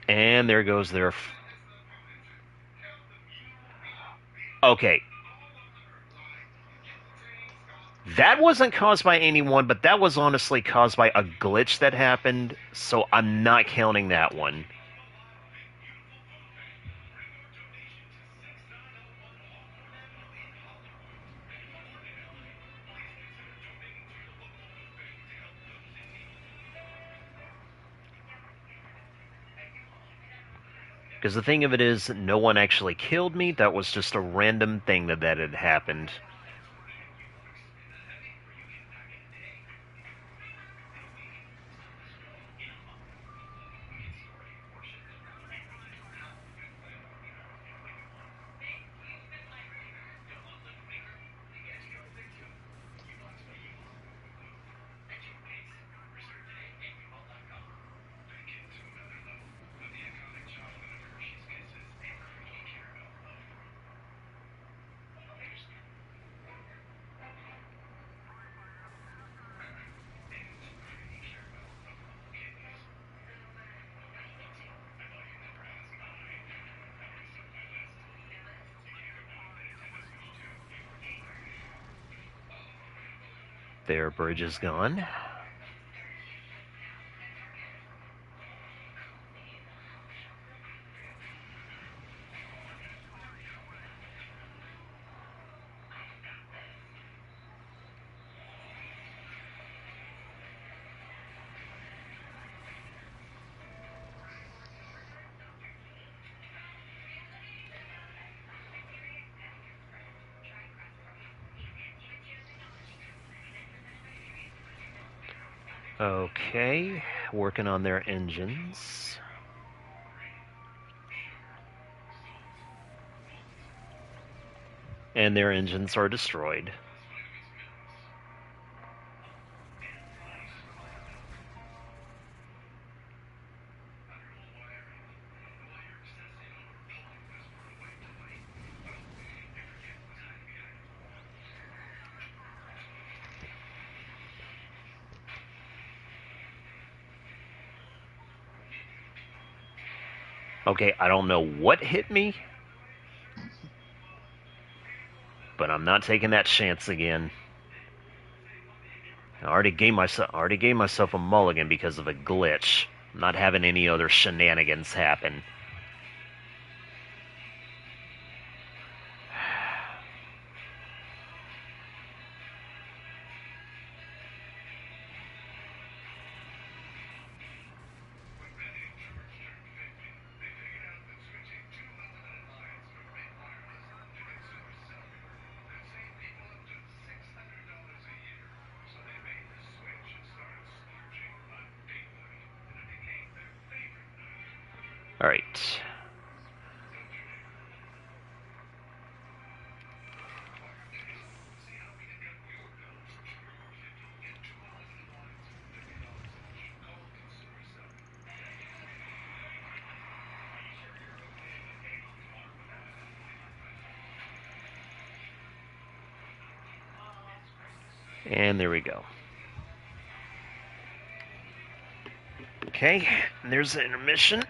And there goes their... Okay. That wasn't caused by anyone, but that was honestly caused by a glitch that happened, so I'm not counting that one. Because the thing of it is, no one actually killed me. That was just a random thing that had happened. Their bridge is gone. Okay, working on their engines. And their engines are destroyed. Okay, I don't know what hit me, but I'm not taking that chance again. I already gave myself a mulligan because of a glitch. I'm not having any other shenanigans happen. All right. And there we go. Okay, there's the intermission.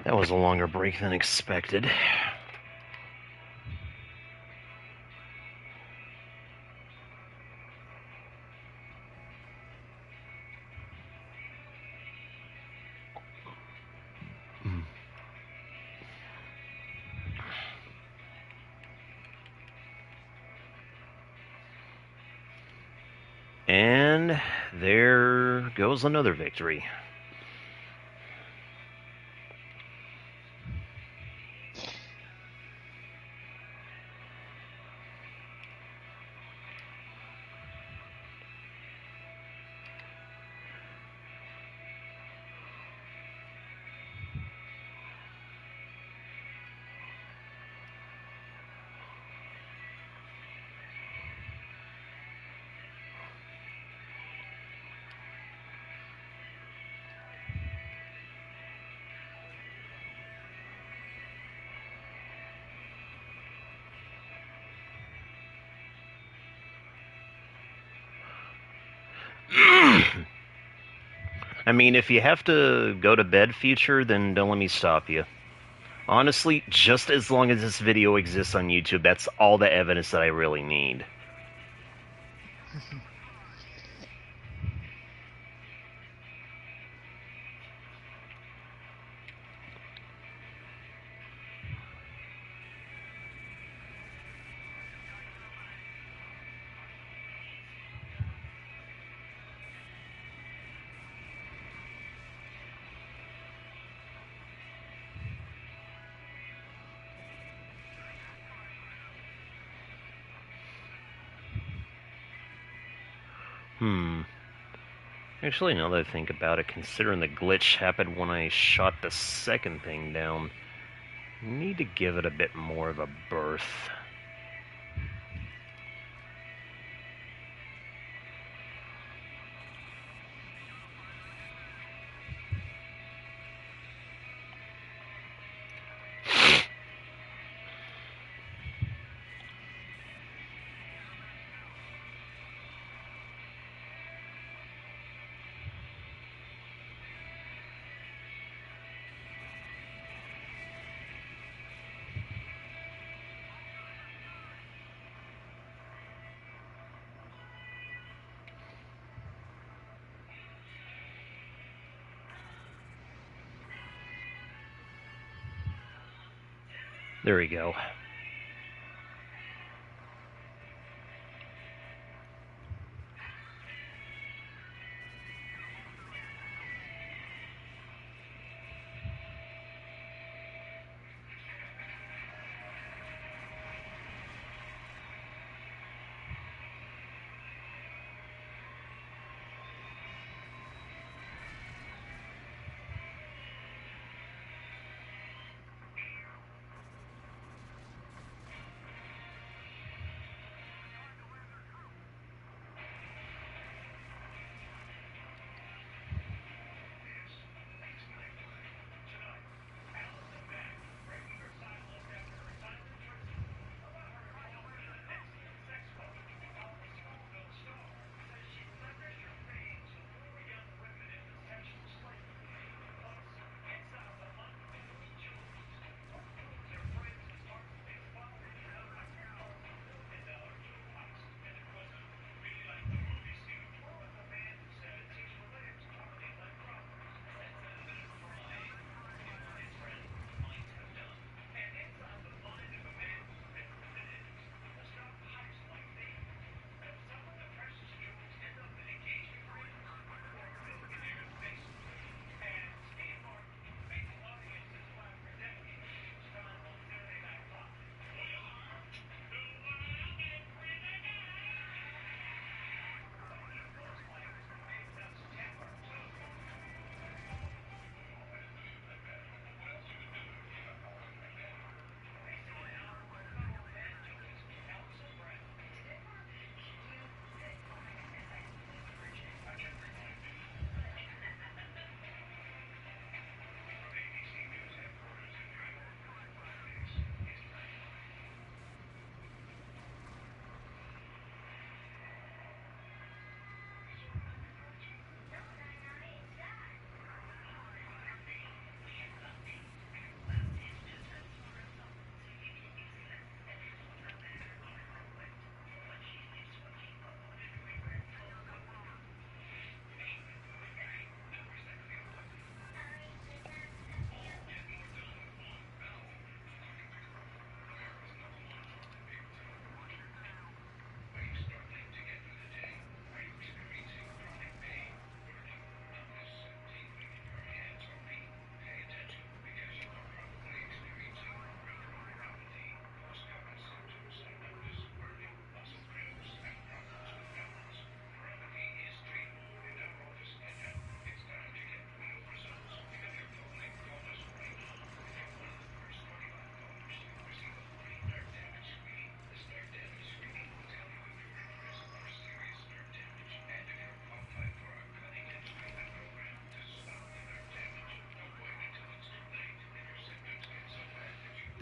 That was a longer break than expected. And there goes another victory. I mean, if you have to go to bed, future, then don't let me stop you. Honestly, just as long as this video exists on YouTube, that's all the evidence that I really need. Actually, now that I think about it, considering the glitch happened when I shot the second thing down, I need to give it a bit more of a berth. There we go.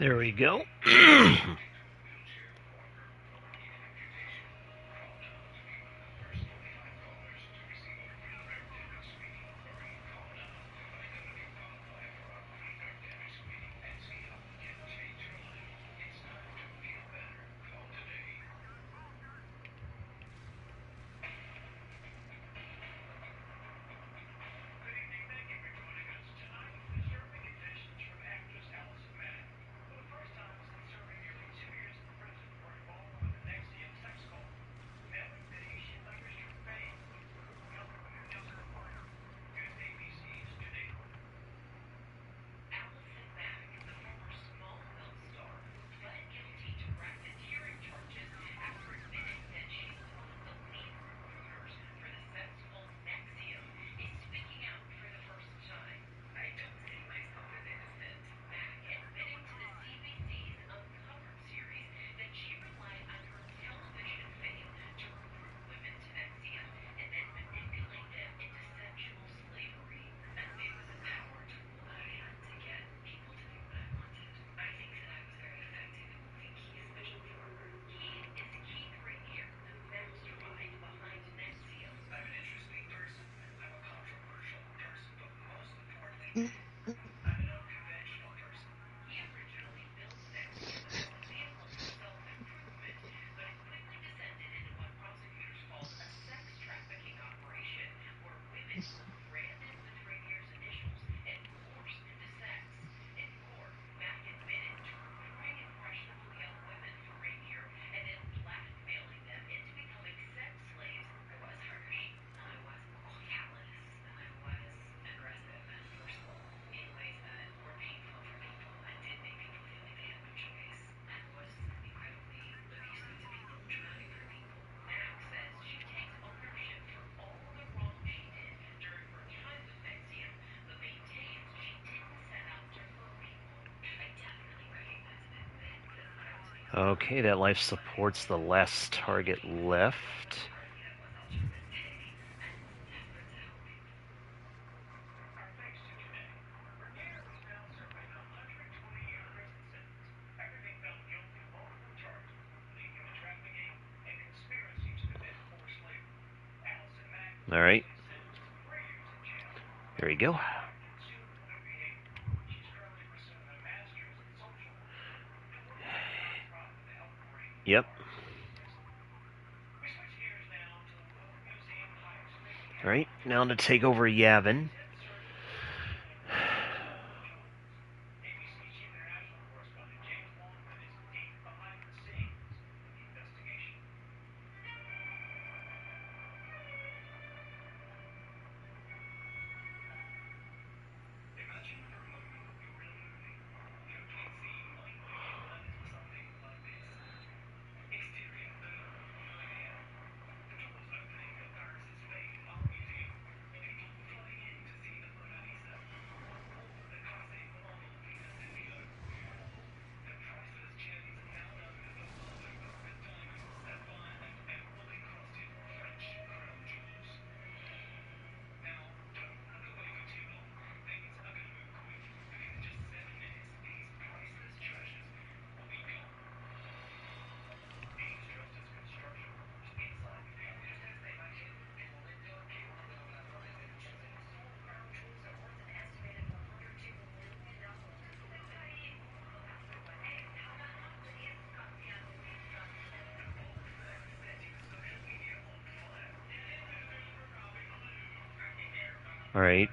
There we go. Okay, that life supports the last target left. All right. There you go. Yep. All right, now to take over Yavin. All right.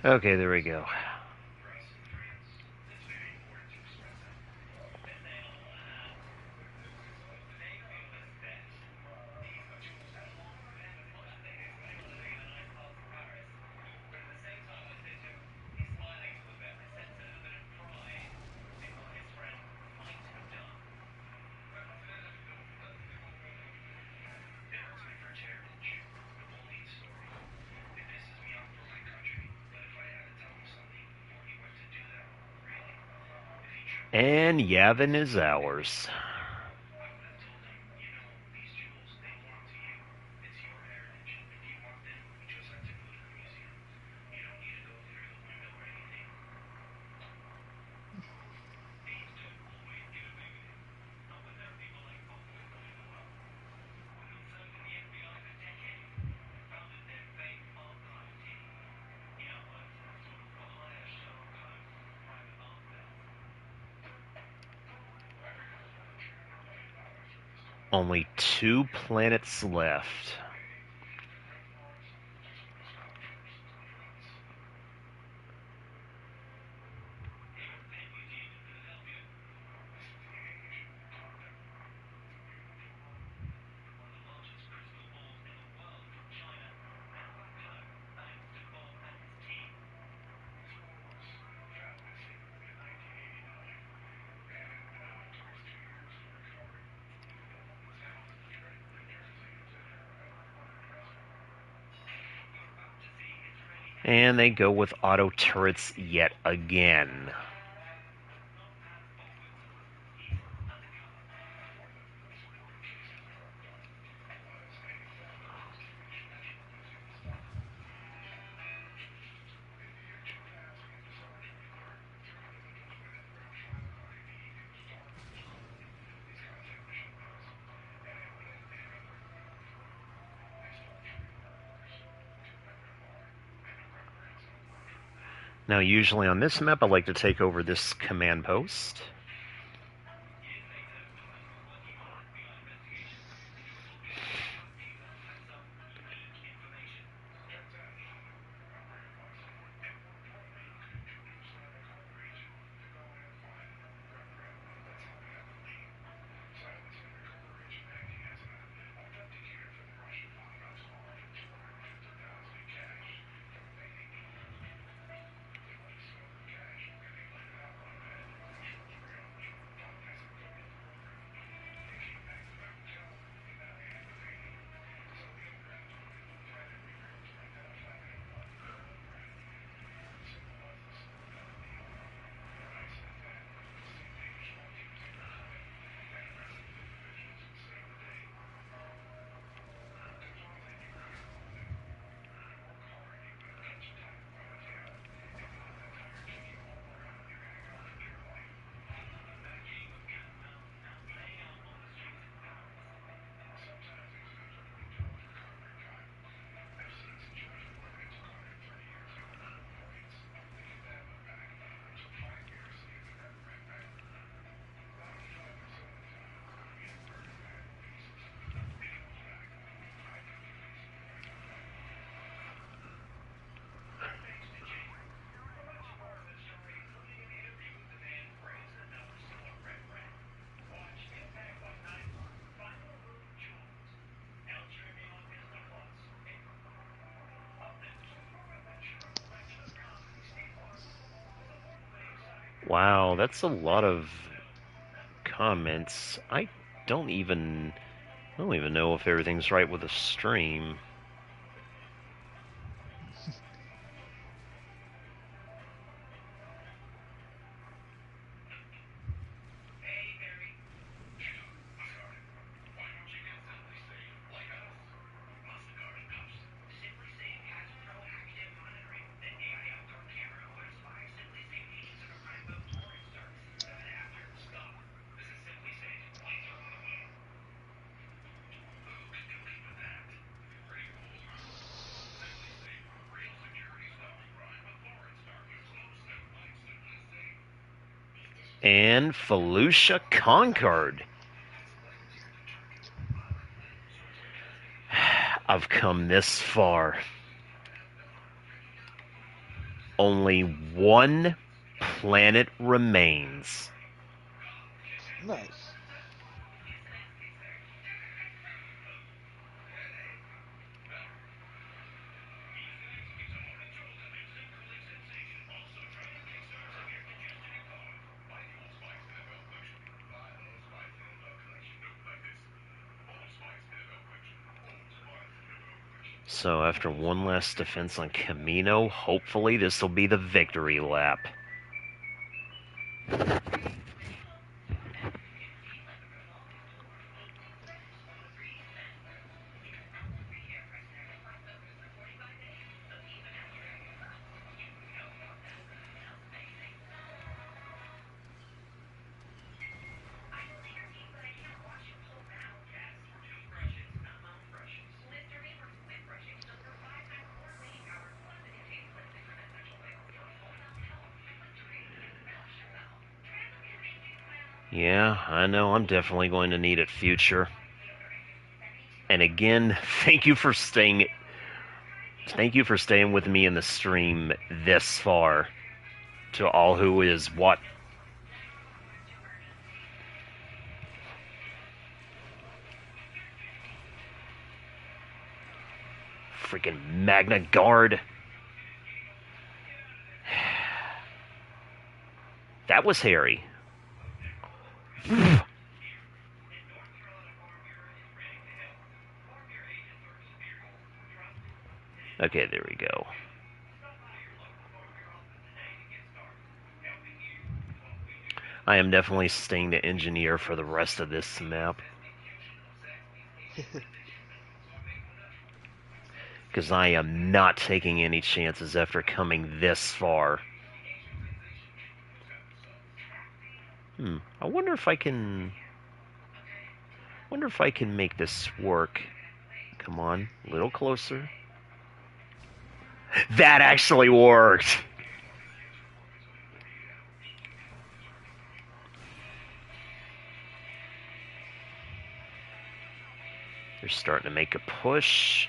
Okay, there we go. And Yavin is ours. Only 2 planets left. And they go with auto turrets yet again. Now, usually on this map, I like to take over this command post. Wow, that's a lot of comments. I don't even know if everything's right with the stream. And Felucia conquered. I've come this far. Only one planet remains. Nice. So after one last defense on Camino, hopefully this will be the victory lap. Yeah, I know I'm definitely going to need it future. And again, thank you for staying with me in the stream this far. To all who is what freaking Magna Guard. That was hairy. Okay, there we go. I am definitely staying the engineer for the rest of this map. Because I am not taking any chances after coming this far. I wonder if I can make this work. Come on, a little closer. That actually worked. They're starting to make a push.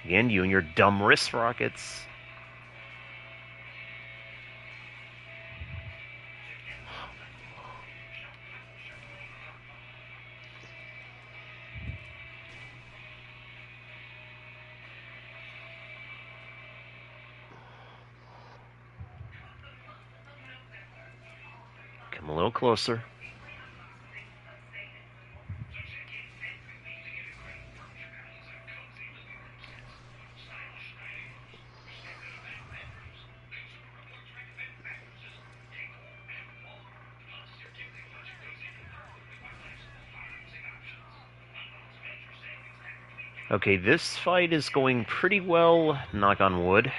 Again, you and your dumb wrist rockets. Come a little closer. Okay, this fight is going pretty well, knock on wood.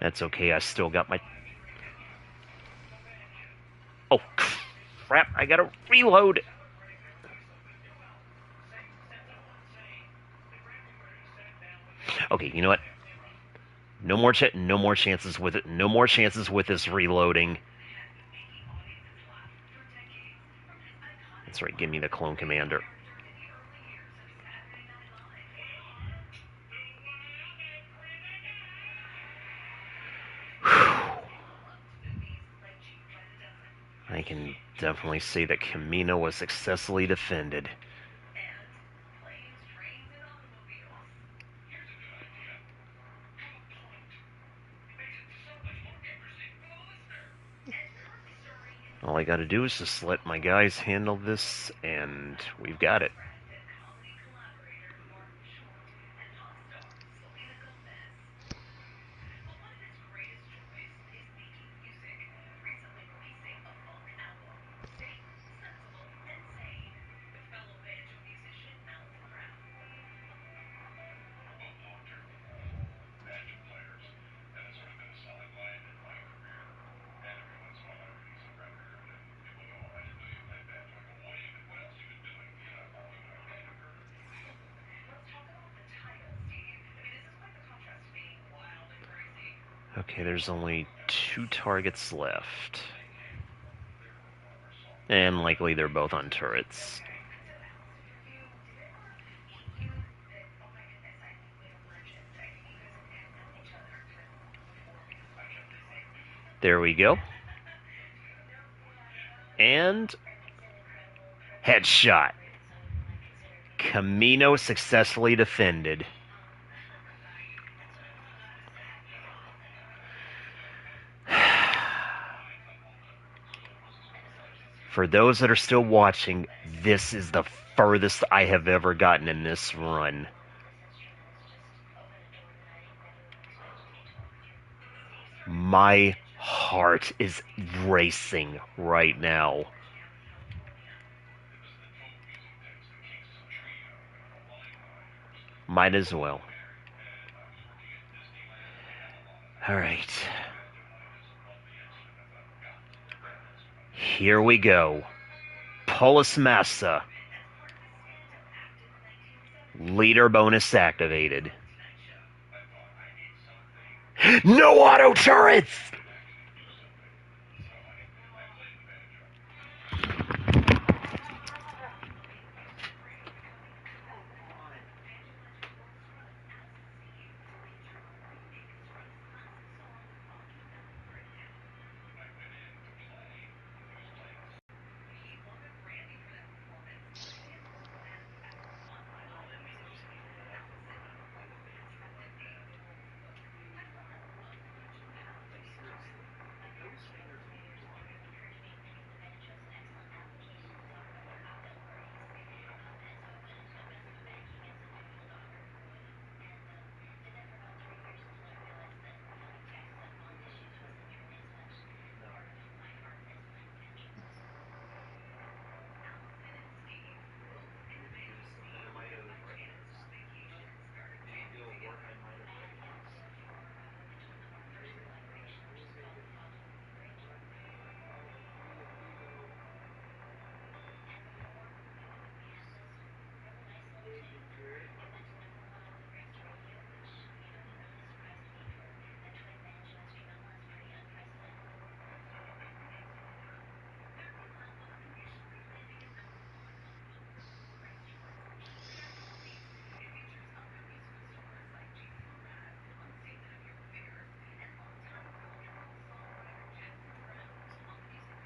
That's okay, I still got my... Oh, crap, I gotta reload! Okay, you know what? No more chances with it. No more chances with this reloading. That's right, give me the clone commander. I can definitely say that Camino was successfully defended. All I gotta do is just let my guys handle this, and we've got it. Okay, there's only 2 targets left. And likely they're both on turrets. There we go. And headshot. Camino successfully defended. For those that are still watching, this is the furthest I have ever gotten in this run. My heart is racing right now. Might as well. Alright. Here we go. Pulse Massa. Leader bonus activated. No auto turrets!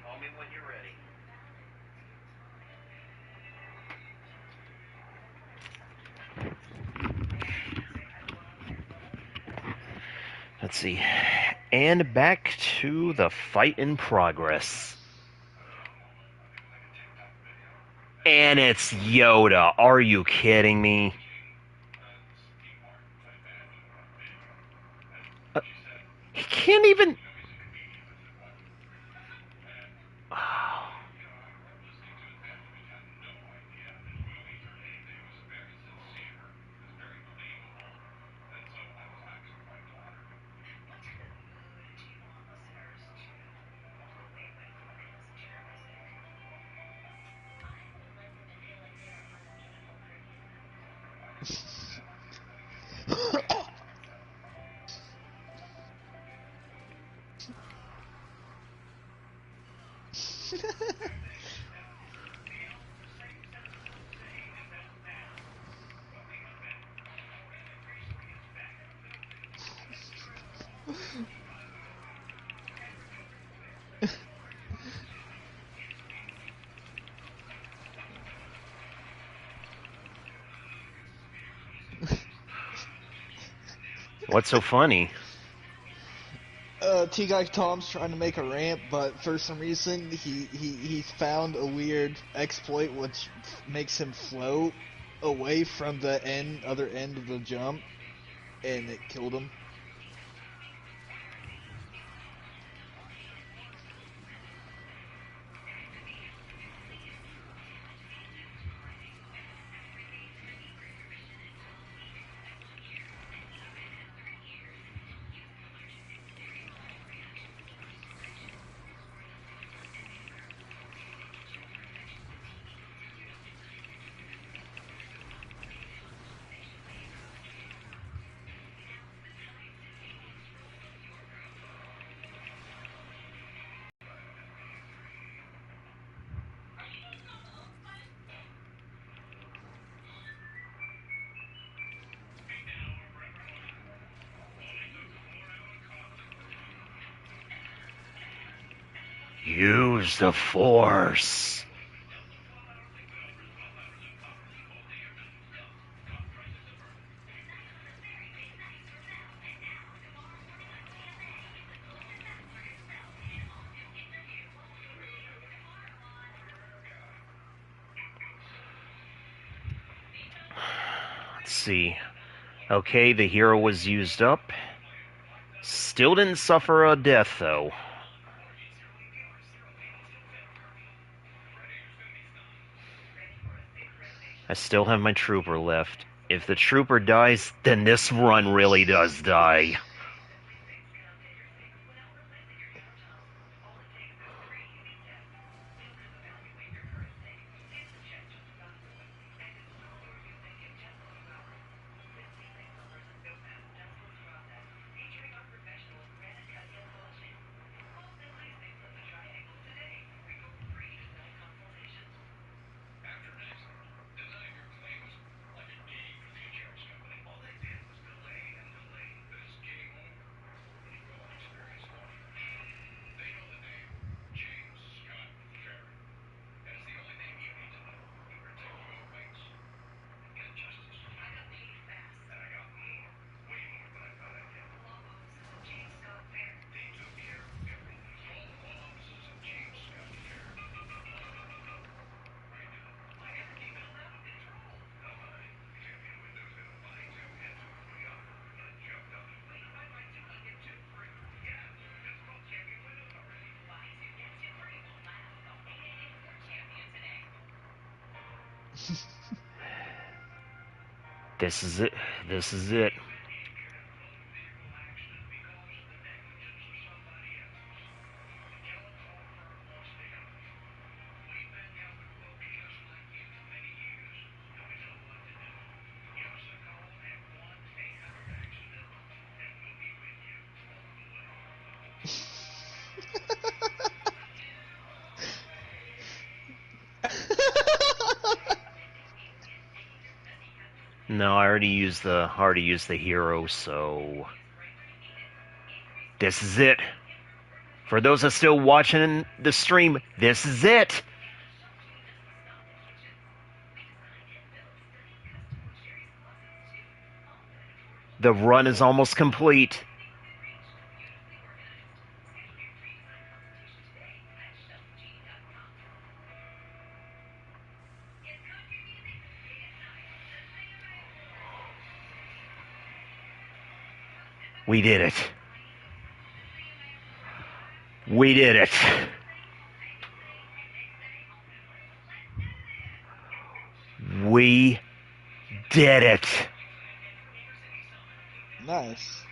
Call me when you're ready. Let's see. And back to the fight in progress. And it's Yoda. Are you kidding me? He can't even... Oh. What's so funny? T-Guy Tom's trying to make a ramp, but for some reason he's found a weird exploit which makes him float away from the other end of the jump, and it killed him. Use the Force. Let's see. Okay, the hero was used up. Still didn't suffer a death, though. I still have my trooper left. If the trooper dies, then this run really does die. This is it. This is it. No, I already used the hero, so this is it. For those that are still watching the stream, this is it. The run is almost complete. We did it. We did it. We did it. Nice.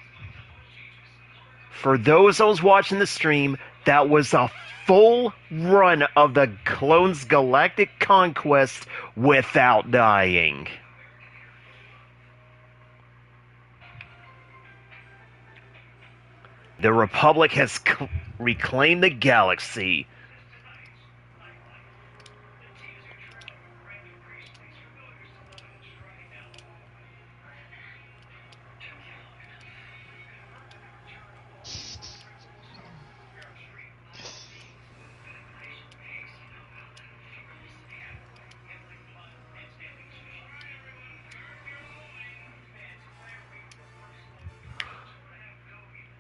For those that was watching the stream, that was a full run of the Clones Galactic Conquest without dying. The Republic has reclaimed the galaxy.